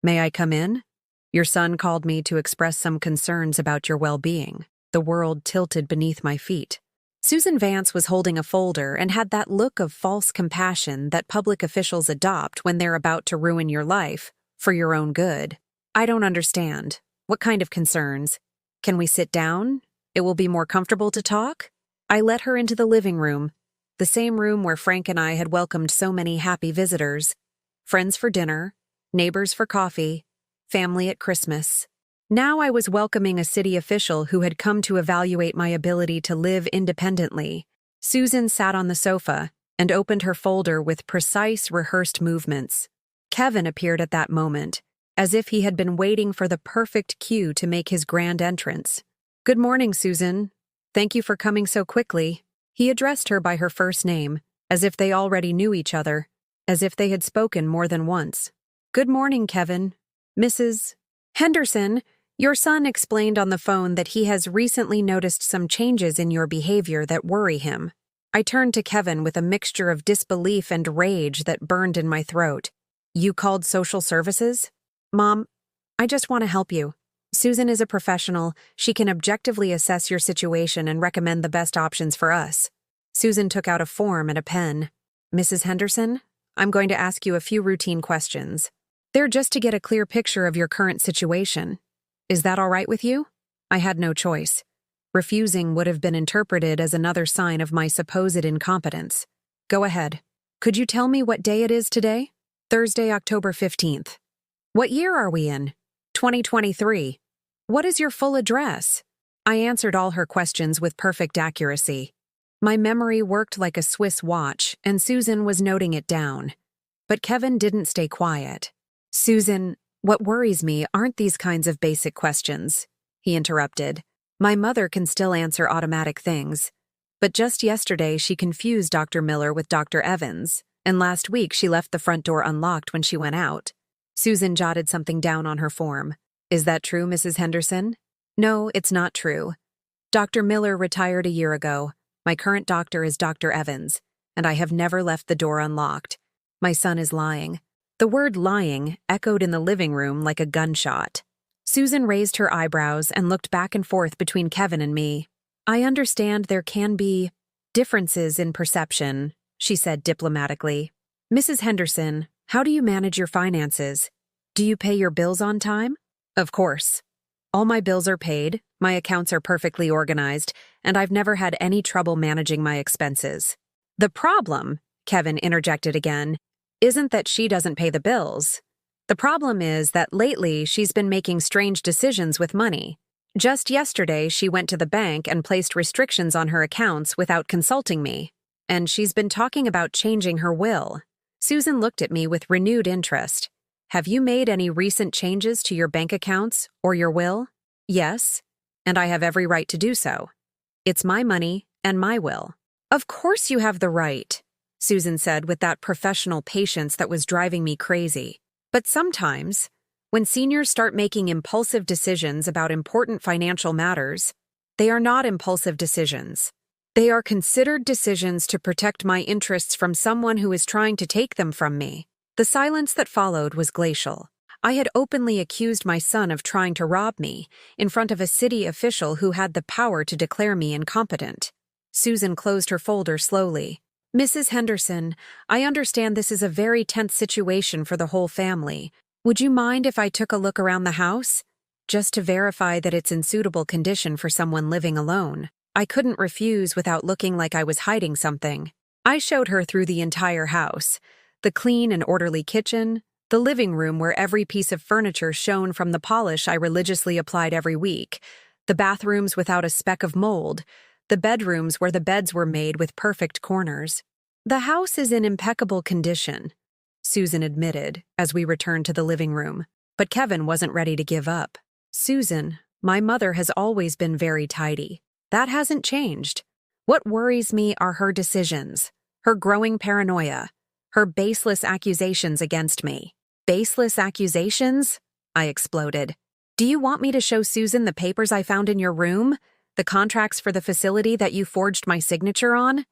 Speaker 1: May I come in? Your son called me to express some concerns about your well-being. The world tilted beneath my feet. Susan Vance was holding a folder and had that look of false compassion that public officials adopt when they're about to ruin your life, for your own good. I don't understand. What kind of concerns? Can we sit down? It will be more comfortable to talk? I led her into the living room, the same room where Frank and I had welcomed so many happy visitors. Friends for dinner, neighbors for coffee, family at Christmas. Now I was welcoming a city official who had come to evaluate my ability to live independently. Susan sat on the sofa and opened her folder with precise, rehearsed movements. Kevin appeared at that moment, as if he had been waiting for the perfect cue to make his grand entrance. Good morning, Susan. Thank you for coming so quickly. He addressed her by her first name, as if they already knew each other, as if they had spoken more than once. Good morning, Kevin. Mrs. Henderson, your son explained on the phone that he has recently noticed some changes in your behavior that worry him. I turned to Kevin with a mixture of disbelief and rage that burned in my throat. You called social services? Mom, I just want to help you. Susan is a professional. She can objectively assess your situation and recommend the best options for us. Susan took out a form and a pen. Mrs. Henderson, I'm going to ask you a few routine questions. They're just to get a clear picture of your current situation. Is that all right with you? I had no choice. Refusing would have been interpreted as another sign of my supposed incompetence. Go ahead. Could you tell me what day it is today? Thursday, October 15th. What year are we in? 2023. What is your full address? I answered all her questions with perfect accuracy. My memory worked like a Swiss watch, and Susan was noting it down. But Kevin didn't stay quiet. Susan, what worries me aren't these kinds of basic questions, he interrupted. My mother can still answer automatic things. But just yesterday she confused Dr. Miller with Dr. Evans, and last week she left the front door unlocked when she went out. Susan jotted something down on her form. Is that true, Mrs. Henderson? No, it's not true. Dr. Miller retired a year ago. My current doctor is Dr. Evans, and I have never left the door unlocked. My son is lying. The word lying echoed in the living room like a gunshot. Susan raised her eyebrows and looked back and forth between Kevin and me. I understand there can be differences in perception, she said diplomatically. Mrs. Henderson, how do you manage your finances? Do you pay your bills on time? Of course. All my bills are paid, my accounts are perfectly organized, and I've never had any trouble managing my expenses. The problem, Kevin interjected again, isn't that she doesn't pay the bills. The problem is that lately she's been making strange decisions with money. Just yesterday she went to the bank and placed restrictions on her accounts without consulting me. And she's been talking about changing her will. Susan looked at me with renewed interest. Have you made any recent changes to your bank accounts or your will? Yes, and I have every right to do so. It's my money and my will. Of course you have the right, Susan said with that professional patience that was driving me crazy. But sometimes, when seniors start making impulsive decisions about important financial matters, they are not impulsive decisions. They are considered decisions to protect my interests from someone who is trying to take them from me. The silence that followed was glacial. I had openly accused my son of trying to rob me in front of a city official who had the power to declare me incompetent. Susan closed her folder slowly. Mrs. Henderson, I understand this is a very tense situation for the whole family. Would you mind if I took a look around the house? Just to verify that it's in suitable condition for someone living alone. I couldn't refuse without looking like I was hiding something. I showed her through the entire house. The clean and orderly kitchen, the living room where every piece of furniture shone from the polish I religiously applied every week, the bathrooms without a speck of mold, the bedrooms where the beds were made with perfect corners. The house is in impeccable condition, Susan admitted as we returned to the living room. But Kevin wasn't ready to give up. Susan, my mother has always been very tidy. That hasn't changed. What worries me are her decisions, her growing paranoia, her baseless accusations against me. Baseless accusations? I exploded. Do you want me to show Susan the papers I found in your room? The contracts for the facility that you forged my signature on?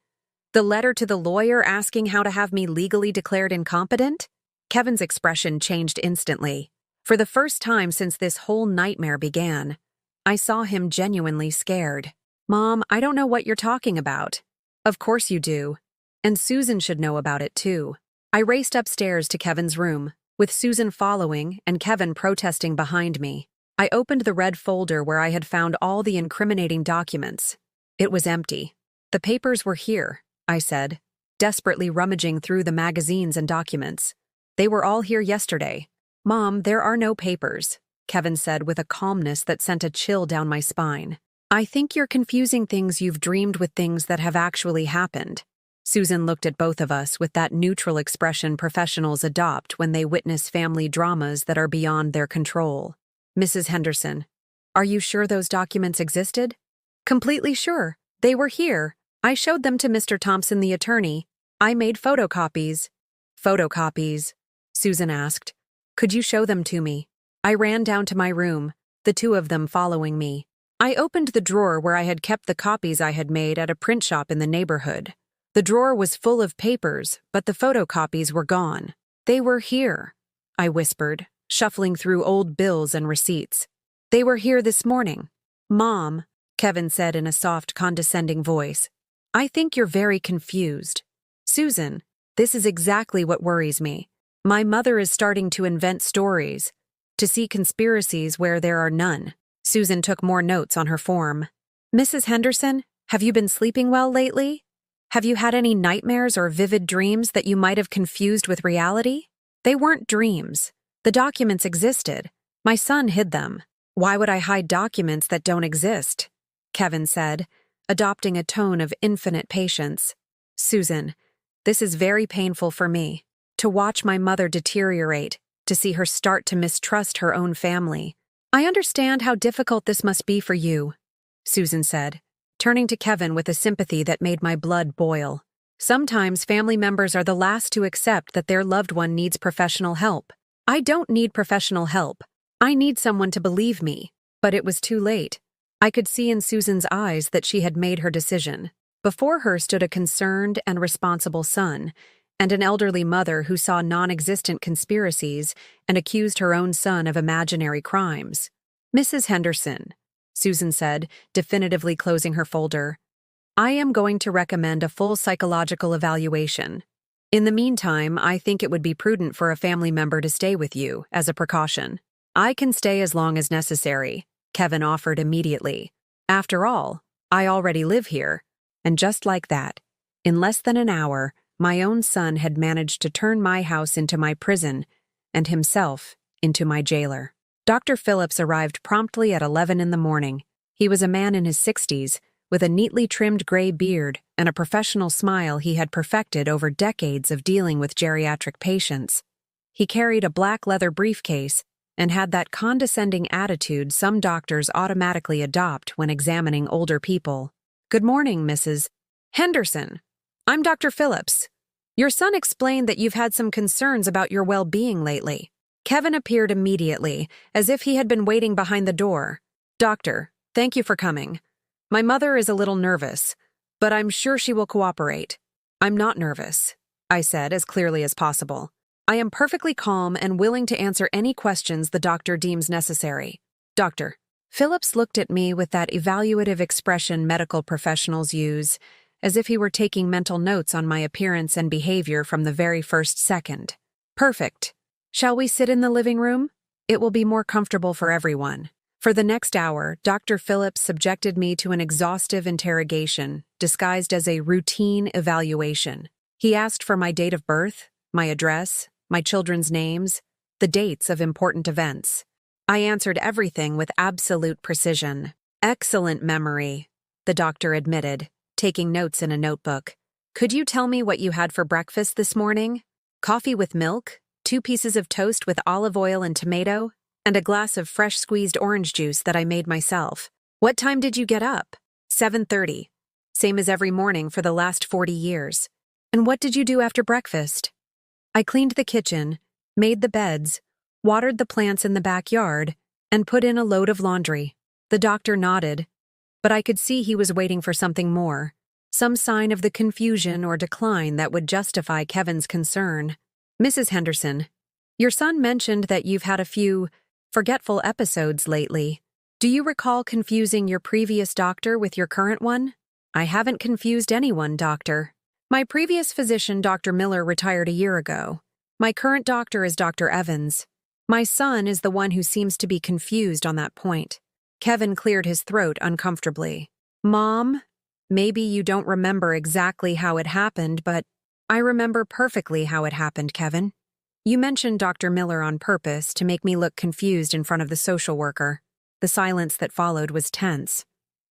Speaker 1: The letter to the lawyer asking how to have me legally declared incompetent? Kevin's expression changed instantly. For the first time since this whole nightmare began, I saw him genuinely scared. Mom, I don't know what you're talking about. Of course you do. And Susan should know about it too. I raced upstairs to Kevin's room, with Susan following and Kevin protesting behind me. I opened the red folder where I had found all the incriminating documents. It was empty. The papers were here, I said, desperately rummaging through the magazines and documents. They were all here yesterday. Mom, there are no papers, Kevin said with a calmness that sent a chill down my spine. I think you're confusing things you've dreamed with things that have actually happened. Susan looked at both of us with that neutral expression professionals adopt when they witness family dramas that are beyond their control. Mrs. Henderson, are you sure those documents existed? Completely sure. They were here. I showed them to Mr. Thompson, the attorney. I made photocopies. Photocopies? Susan asked. Could you show them to me? I ran down to my room, the two of them following me. I opened the drawer where I had kept the copies I had made at a print shop in the neighborhood. The drawer was full of papers, but the photocopies were gone. They were here, I whispered, shuffling through old bills and receipts. They were here this morning. Mom, Kevin said in a soft, condescending voice. I think you're very confused. Susan, this is exactly what worries me. My mother is starting to invent stories, to see conspiracies where there are none. Susan took more notes on her form. Mrs. Henderson, have you been sleeping well lately? Have you had any nightmares or vivid dreams that you might have confused with reality? They weren't dreams. The documents existed. My son hid them. Why would I hide documents that don't exist? Kevin said, adopting a tone of infinite patience. Susan, this is very painful for me. To watch my mother deteriorate, to see her start to mistrust her own family. I understand how difficult this must be for you, Susan said, turning to Kevin with a sympathy that made my blood boil. Sometimes family members are the last to accept that their loved one needs professional help. I don't need professional help. I need someone to believe me. But it was too late. I could see in Susan's eyes that she had made her decision. Before her stood a concerned and responsible son, and an elderly mother who saw non-existent conspiracies and accused her own son of imaginary crimes. Mrs. Henderson, Susan said, definitively closing her folder, I am going to recommend a full psychological evaluation. In the meantime, I think it would be prudent for a family member to stay with you, as a precaution. I can stay as long as necessary, Kevin offered immediately. After all, I already live here. And just like that, in less than an hour, my own son had managed to turn my house into my prison and himself into my jailer. Dr. Phillips arrived promptly at 11 in the morning. He was a man in his 60s, with a neatly trimmed gray beard and a professional smile he had perfected over decades of dealing with geriatric patients. He carried a black leather briefcase and had that condescending attitude some doctors automatically adopt when examining older people. Good morning, Mrs. Henderson. I'm Dr. Phillips. Your son explained that you've had some concerns about your well-being lately. Kevin appeared immediately, as if he had been waiting behind the door. Doctor, thank you for coming. My mother is a little nervous, but I'm sure she will cooperate. I'm not nervous, I said as clearly as possible. I am perfectly calm and willing to answer any questions the doctor deems necessary. Doctor. Phillips looked at me with that evaluative expression medical professionals use, as if he were taking mental notes on my appearance and behavior from the very first second. Perfect. Shall we sit in the living room? It will be more comfortable for everyone. For the next hour, Dr. Phillips subjected me to an exhaustive interrogation, disguised as a routine evaluation. He asked for my date of birth, my address, my children's names, the dates of important events. I answered everything with absolute precision. Excellent memory, the doctor admitted, taking notes in a notebook. Could you tell me what you had for breakfast this morning? Coffee with milk, 2 pieces of toast with olive oil and tomato, and a glass of fresh squeezed orange juice that I made myself. What time did you get up? 7:30. Same as every morning for the last 40 years. And what did you do after breakfast? I cleaned the kitchen, made the beds, watered the plants in the backyard, and put in a load of laundry. The doctor nodded, but I could see he was waiting for something more, some sign of the confusion or decline that would justify Kevin's concern. Mrs. Henderson, your son mentioned that you've had a few forgetful episodes lately. Do you recall confusing your previous doctor with your current one? I haven't confused anyone, doctor. My previous physician, Dr. Miller, retired a year ago. My current doctor is Dr. Evans. My son is the one who seems to be confused on that point. Kevin cleared his throat uncomfortably. Mom, maybe you don't remember exactly how it happened, but I remember perfectly how it happened, Kevin. You mentioned Dr. Miller on purpose to make me look confused in front of the social worker. The silence that followed was tense.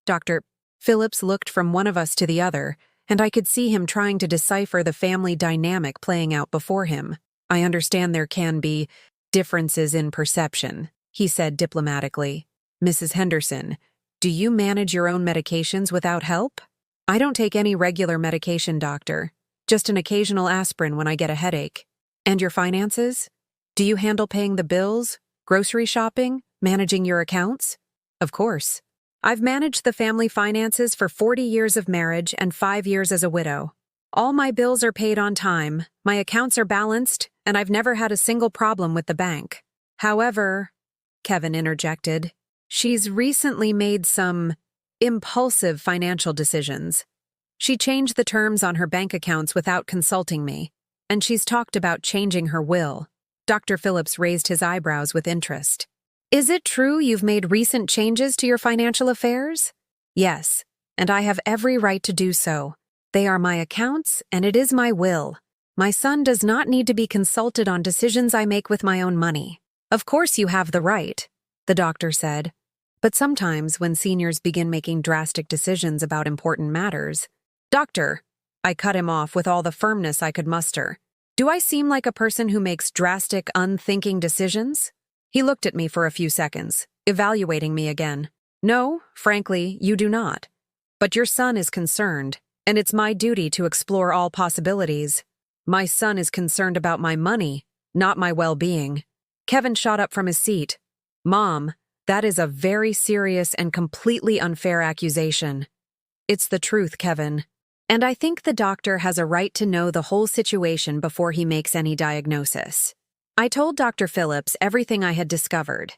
Speaker 1: Dr. Phillips looked from one of us to the other, and I could see him trying to decipher the family dynamic playing out before him. I understand there can be differences in perception, he said diplomatically. Mrs. Henderson, do you manage your own medications without help? I don't take any regular medication, doctor. Just an occasional aspirin when I get a headache. And your finances? Do you handle paying the bills, grocery shopping, managing your accounts? Of course. I've managed the family finances for 40 years of marriage and 5 years as a widow. All my bills are paid on time, my accounts are balanced, and I've never had a single problem with the bank. However, Kevin interjected, she's recently made some impulsive financial decisions. She changed the terms on her bank accounts without consulting me. And she's talked about changing her will. Dr. Phillips raised his eyebrows with interest. Is it true you've made recent changes to your financial affairs? Yes, and I have every right to do so. They are my accounts, and it is my will. My son does not need to be consulted on decisions I make with my own money. Of course you have the right, the doctor said. But sometimes when seniors begin making drastic decisions about important matters— Doctor, I cut him off with all the firmness I could muster. Do I seem like a person who makes drastic, unthinking decisions? He looked at me for a few seconds, evaluating me again. No, frankly, you do not. But your son is concerned, and it's my duty to explore all possibilities. My son is concerned about my money, not my well-being. Kevin shot up from his seat. Mom, that is a very serious and completely unfair accusation. It's the truth, Kevin. And I think the doctor has a right to know the whole situation before he makes any diagnosis. I told Dr. Phillips everything I had discovered.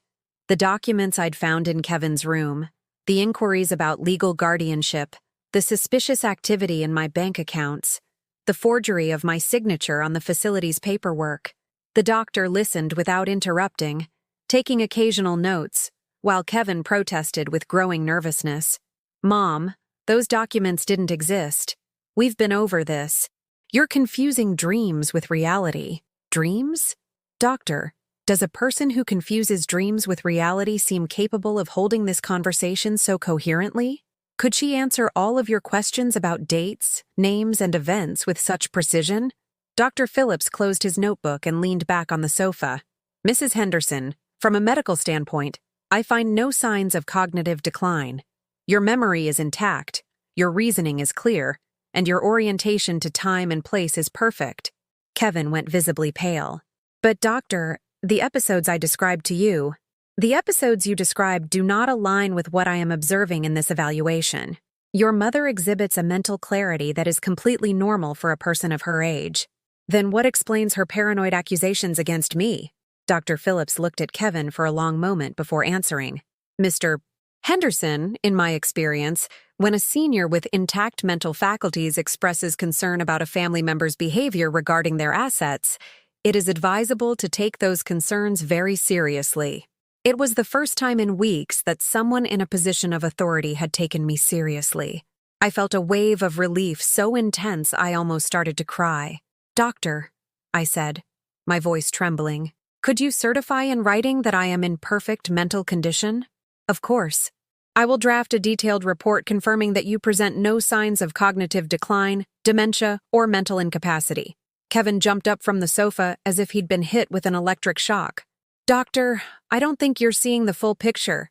Speaker 1: The documents I'd found in Kevin's room, the inquiries about legal guardianship, the suspicious activity in my bank accounts, the forgery of my signature on the facility's paperwork. The doctor listened without interrupting, taking occasional notes, while Kevin protested with growing nervousness. Mom, those documents didn't exist. We've been over this. You're confusing dreams with reality. Dreams? Doctor, does a person who confuses dreams with reality seem capable of holding this conversation so coherently? Could she answer all of your questions about dates, names, and events with such precision? Dr. Phillips closed his notebook and leaned back on the sofa. Mrs. Henderson, from a medical standpoint, I find no signs of cognitive decline. Your memory is intact, your reasoning is clear, and your orientation to time and place is perfect. Kevin went visibly pale. But doctor, the episodes I described to you— The episodes you described do not align with what I am observing in this evaluation. Your mother exhibits a mental clarity that is completely normal for a person of her age. Then what explains her paranoid accusations against me? Dr. Phillips looked at Kevin for a long moment before answering. Mr. Henderson, in my experience, when a senior with intact mental faculties expresses concern about a family member's behavior regarding their assets, it is advisable to take those concerns very seriously. It was the first time in weeks that someone in a position of authority had taken me seriously. I felt a wave of relief so intense I almost started to cry. Doctor, I said, my voice trembling, could you certify in writing that I am in perfect mental condition? Of course. I will draft a detailed report confirming that you present no signs of cognitive decline, dementia, or mental incapacity. Kevin jumped up from the sofa as if he'd been hit with an electric shock. Doctor, I don't think you're seeing the full picture.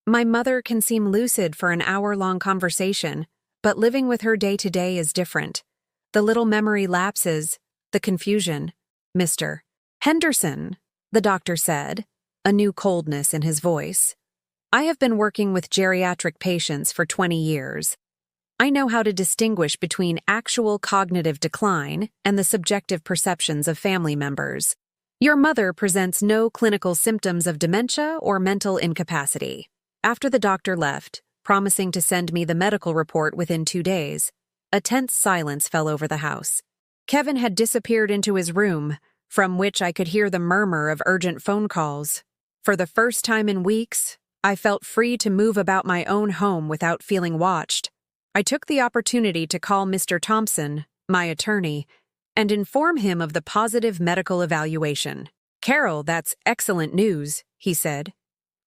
Speaker 1: My mother can seem lucid for an hour-long conversation, but living with her day to day is different. The little memory lapses, the confusion. Mr. Henderson, the doctor said, a new coldness in his voice. I have been working with geriatric patients for 20 years. I know how to distinguish between actual cognitive decline and the subjective perceptions of family members. Your mother presents no clinical symptoms of dementia or mental incapacity. After the doctor left, promising to send me the medical report within 2 days, a tense silence fell over the house. Kevin had disappeared into his room, from which I could hear the murmur of urgent phone calls. For the first time in weeks, I felt free to move about my own home without feeling watched. I took the opportunity to call Mr. Thompson, my attorney, and inform him of the positive medical evaluation. Carol, that's excellent news, he said.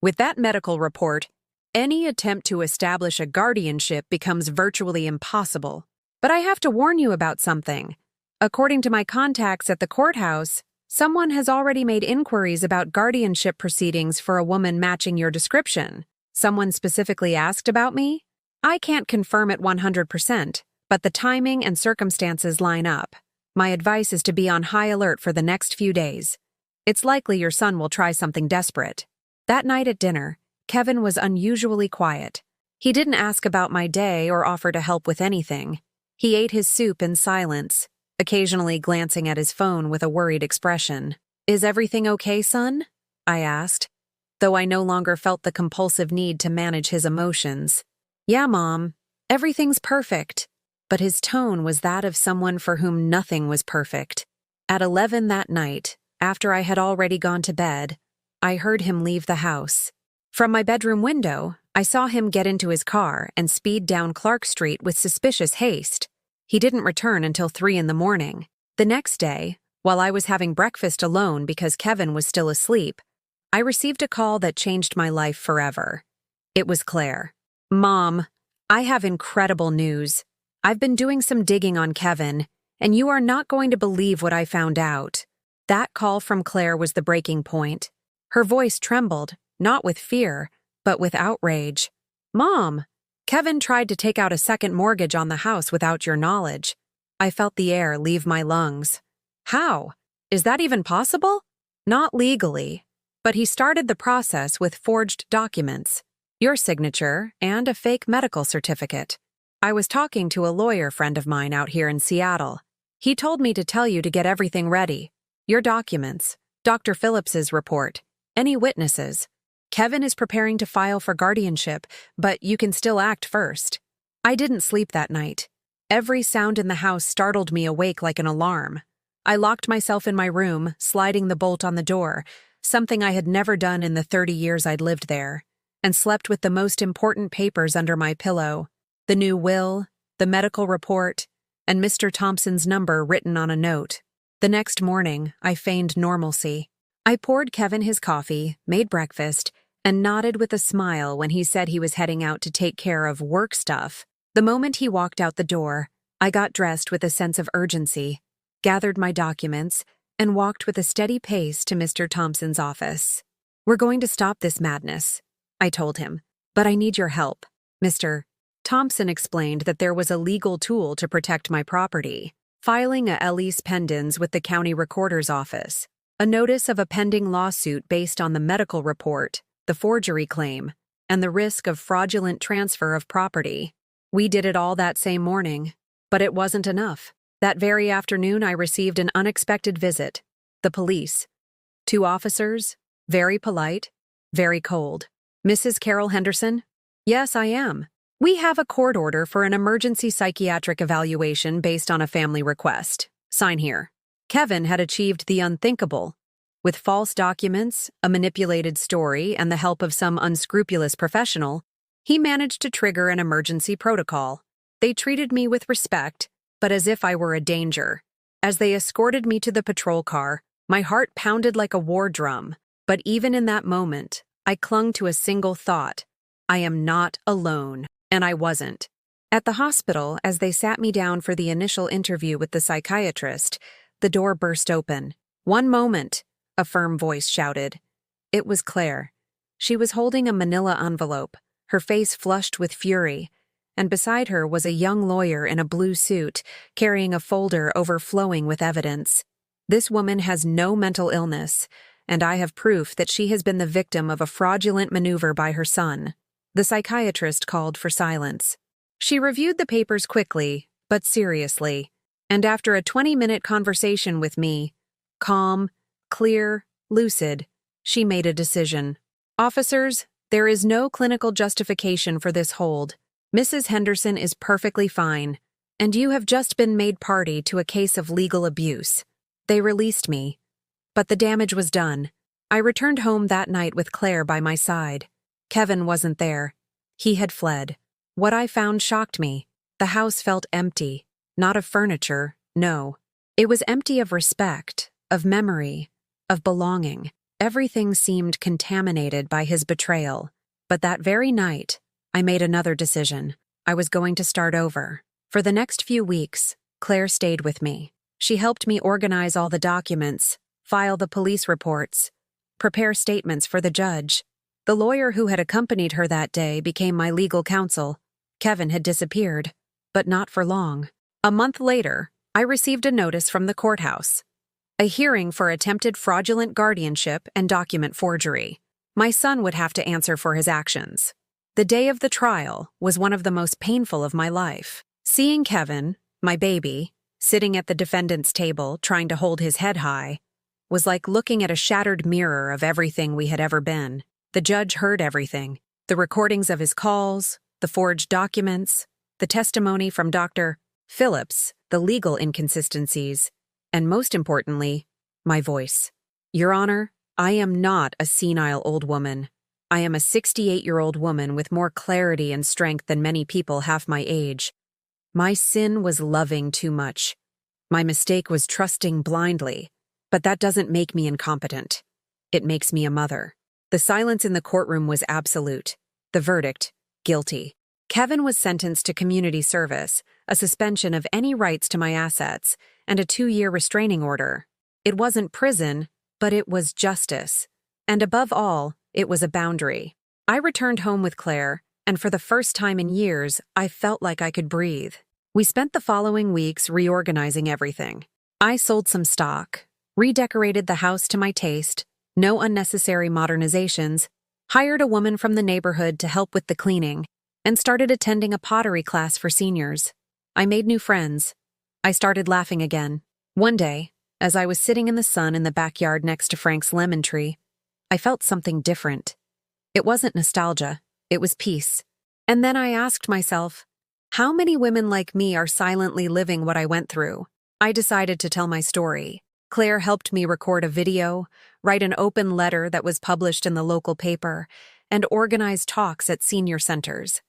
Speaker 1: With that medical report, any attempt to establish a guardianship becomes virtually impossible. But I have to warn you about something. According to my contacts at the courthouse, someone has already made inquiries about guardianship proceedings for a woman matching your description. Someone specifically asked about me? I can't confirm it 100%, but the timing and circumstances line up. My advice is to be on high alert for the next few days. It's likely your son will try something desperate. That night at dinner, Kevin was unusually quiet. He didn't ask about my day or offer to help with anything. He ate his soup in silence, occasionally glancing at his phone with a worried expression. Is everything okay, son? I asked, though I no longer felt the compulsive need to manage his emotions. Yeah, Mom, everything's perfect. But his tone was that of someone for whom nothing was perfect. At 11 that night, after I had already gone to bed, I heard him leave the house. From my bedroom window, I saw him get into his car and speed down Clark Street with suspicious haste. He didn't return until 3 in the morning. The next day, while I was having breakfast alone because Kevin was still asleep, I received a call that changed my life forever. It was Claire. "Mom, I have incredible news. I've been doing some digging on Kevin, and you are not going to believe what I found out." That call from Claire was the breaking point. Her voice trembled, not with fear, but with outrage. "Mom, Kevin tried to take out a second mortgage on the house without your knowledge." I felt the air leave my lungs. "How? Is that even possible?" "Not legally, but he started the process with forged documents, your signature, and a fake medical certificate. I was talking to a lawyer friend of mine out here in Seattle. He told me to tell you to get everything ready. Your documents, Dr. Phillips's report, any witnesses. Kevin is preparing to file for guardianship, but you can still act first." I didn't sleep that night. Every sound in the house startled me awake like an alarm. I locked myself in my room, sliding the bolt on the door, something I had never done in the 30 years I'd lived there, and slept with the most important papers under my pillow: the new will, the medical report, and Mr. Thompson's number written on a note. The next morning, I feigned normalcy. I poured Kevin his coffee, made breakfast, and nodded with a smile when he said he was heading out to take care of work stuff. The moment he walked out the door, I got dressed with a sense of urgency, gathered my documents, and walked with a steady pace to Mr. Thompson's office. "We're going to stop this madness," I told him, "but I need your help." Mr. Thompson explained that there was a legal tool to protect my property: filing a lease pendens with the county recorder's office, a notice of a pending lawsuit based on the medical report, the forgery claim, and the risk of fraudulent transfer of property. We did it all that same morning, but it wasn't enough. That very afternoon, I received an unexpected visit: the police. 2 officers, very polite, very cold. "Mrs. Carol Henderson?" "Yes, I am. We have a court order for an emergency psychiatric evaluation based on a family request. Sign here." Kevin had achieved the unthinkable. With false documents, a manipulated story, and the help of some unscrupulous professional, he managed to trigger an emergency protocol. They treated me with respect, but as if I were a danger. As they escorted me to the patrol car, my heart pounded like a war drum. But even in that moment, I clung to a single thought: I am not alone. And I wasn't. At the hospital, as they sat me down for the initial interview with the psychiatrist, the door burst open. "One moment," a firm voice shouted. It was Claire. She was holding a manila envelope, her face flushed with fury, and beside her was a young lawyer in a blue suit, carrying a folder overflowing with evidence. "This woman has no mental illness, and I have proof that she has been the victim of a fraudulent maneuver by her son." The psychiatrist called for silence. She reviewed the papers quickly, but seriously, and after a 20-minute conversation with me, calm, clear, lucid, she made a decision. "Officers, there is no clinical justification for this hold. Mrs. Henderson is perfectly fine, and you have just been made party to a case of legal abuse." They released me. But the damage was done. I returned home that night with Claire by my side. Kevin wasn't there. He had fled. What I found shocked me. The house felt empty. Not of furniture, no. It was empty of respect, of memory, of belonging. Everything seemed contaminated by his betrayal. But that very night, I made another decision. I was going to start over. For the next few weeks, Claire stayed with me. She helped me organize all the documents, file the police reports, prepare statements for the judge. The lawyer who had accompanied her that day became my legal counsel. Kevin had disappeared, but not for long. A month later, I received a notice from the courthouse: a hearing for attempted fraudulent guardianship and document forgery. My son would have to answer for his actions. The day of the trial was one of the most painful of my life. Seeing Kevin, my baby, sitting at the defendant's table trying to hold his head high, was like looking at a shattered mirror of everything we had ever been. The judge heard everything: the recordings of his calls, the forged documents, the testimony from Dr. Phillips, the legal inconsistencies, and most importantly, my voice. Your Honor, I am not a senile old woman. I am a 68-year-old woman with more clarity and strength than many people half my age. My sin was loving too much. My mistake was trusting blindly, but that doesn't make me incompetent. It makes me a mother. The silence in the courtroom was absolute. The verdict, guilty. Kevin was sentenced to community service, a suspension of any rights to my assets, and a 2-year restraining order. It wasn't prison, but it was justice. And above all, it was a boundary. I returned home with Claire, and for the first time in years, I felt like I could breathe. We spent the following weeks reorganizing everything. I sold some stock, redecorated the house to my taste, no unnecessary modernizations, hired a woman from the neighborhood to help with the cleaning, and started attending a pottery class for seniors. I made new friends. I started laughing again. One day, as I was sitting in the sun in the backyard next to Frank's lemon tree, I felt something different. It wasn't nostalgia, it was peace. And then I asked myself, how many women like me are silently living what I went through? I decided to tell my story. Claire helped me record a video, write an open letter that was published in the local paper, and organize talks at senior centers.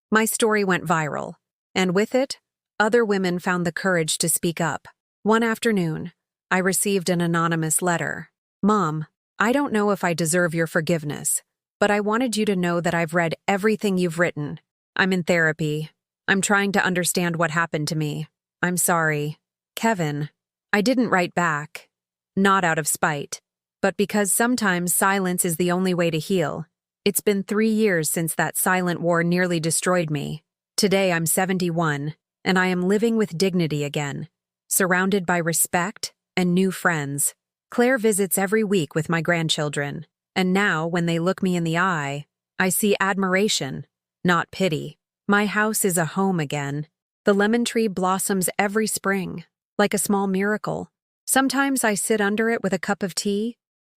Speaker 1: My story went viral, and with it, other women found the courage to speak up. One afternoon, I received an anonymous letter. Mom, I don't know if I deserve your forgiveness, but I wanted you to know that I've read everything you've written. I'm in therapy. I'm trying to understand what happened to me. I'm sorry. Kevin. I didn't write back. Not out of spite, but because sometimes silence is the only way to heal. It's been 3 years since that silent war nearly destroyed me. Today I'm 71, and I am living with dignity again, surrounded by respect and new friends. Claire visits every week with my grandchildren, and now when they look me in the eye, I see admiration, not pity. My house is a home again. The lemon tree blossoms every spring, like a small miracle. Sometimes I sit under it with a cup of tea,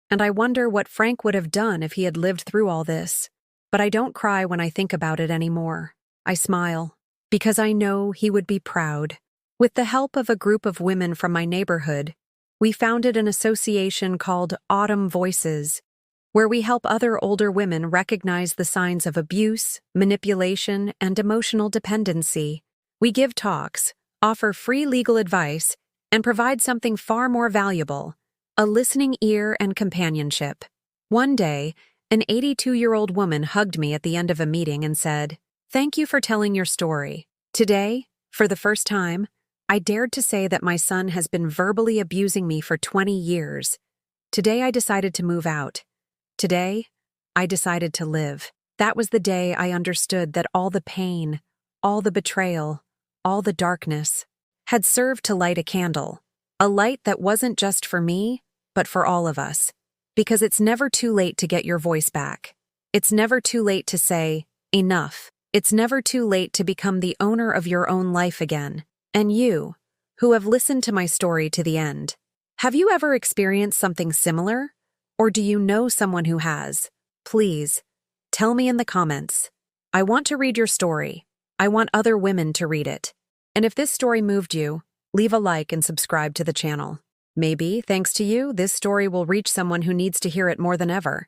Speaker 1: and I wonder what Frank would have done if he had lived through all this. But I don't cry when I think about it anymore. I smile, because I know he would be proud. With the help of a group of women from my neighborhood, we founded an association called Autumn Voices, where we help other older women recognize the signs of abuse, manipulation, and emotional dependency. We give talks, offer free legal advice, and provide something far more valuable, a listening ear and companionship. One day, an 82-year-old woman hugged me at the end of a meeting and said, "Thank you for telling your story. Today, for the first time, I dared to say that my son has been verbally abusing me for 20 years. Today I decided to move out. Today, I decided to live." That was the day I understood that all the pain, all the betrayal, all the darkness had served to light a candle, a light that wasn't just for me, but for all of us. Because it's never too late to get your voice back. It's never too late to say, enough. It's never too late to become the owner of your own life again. And you, who have listened to my story to the end, have you ever experienced something similar? Or do you know someone who has? Please, tell me in the comments. I want to read your story. I want other women to read it. And if this story moved you, leave a like and subscribe to the channel. Maybe, thanks to you, this story will reach someone who needs to hear it more than ever.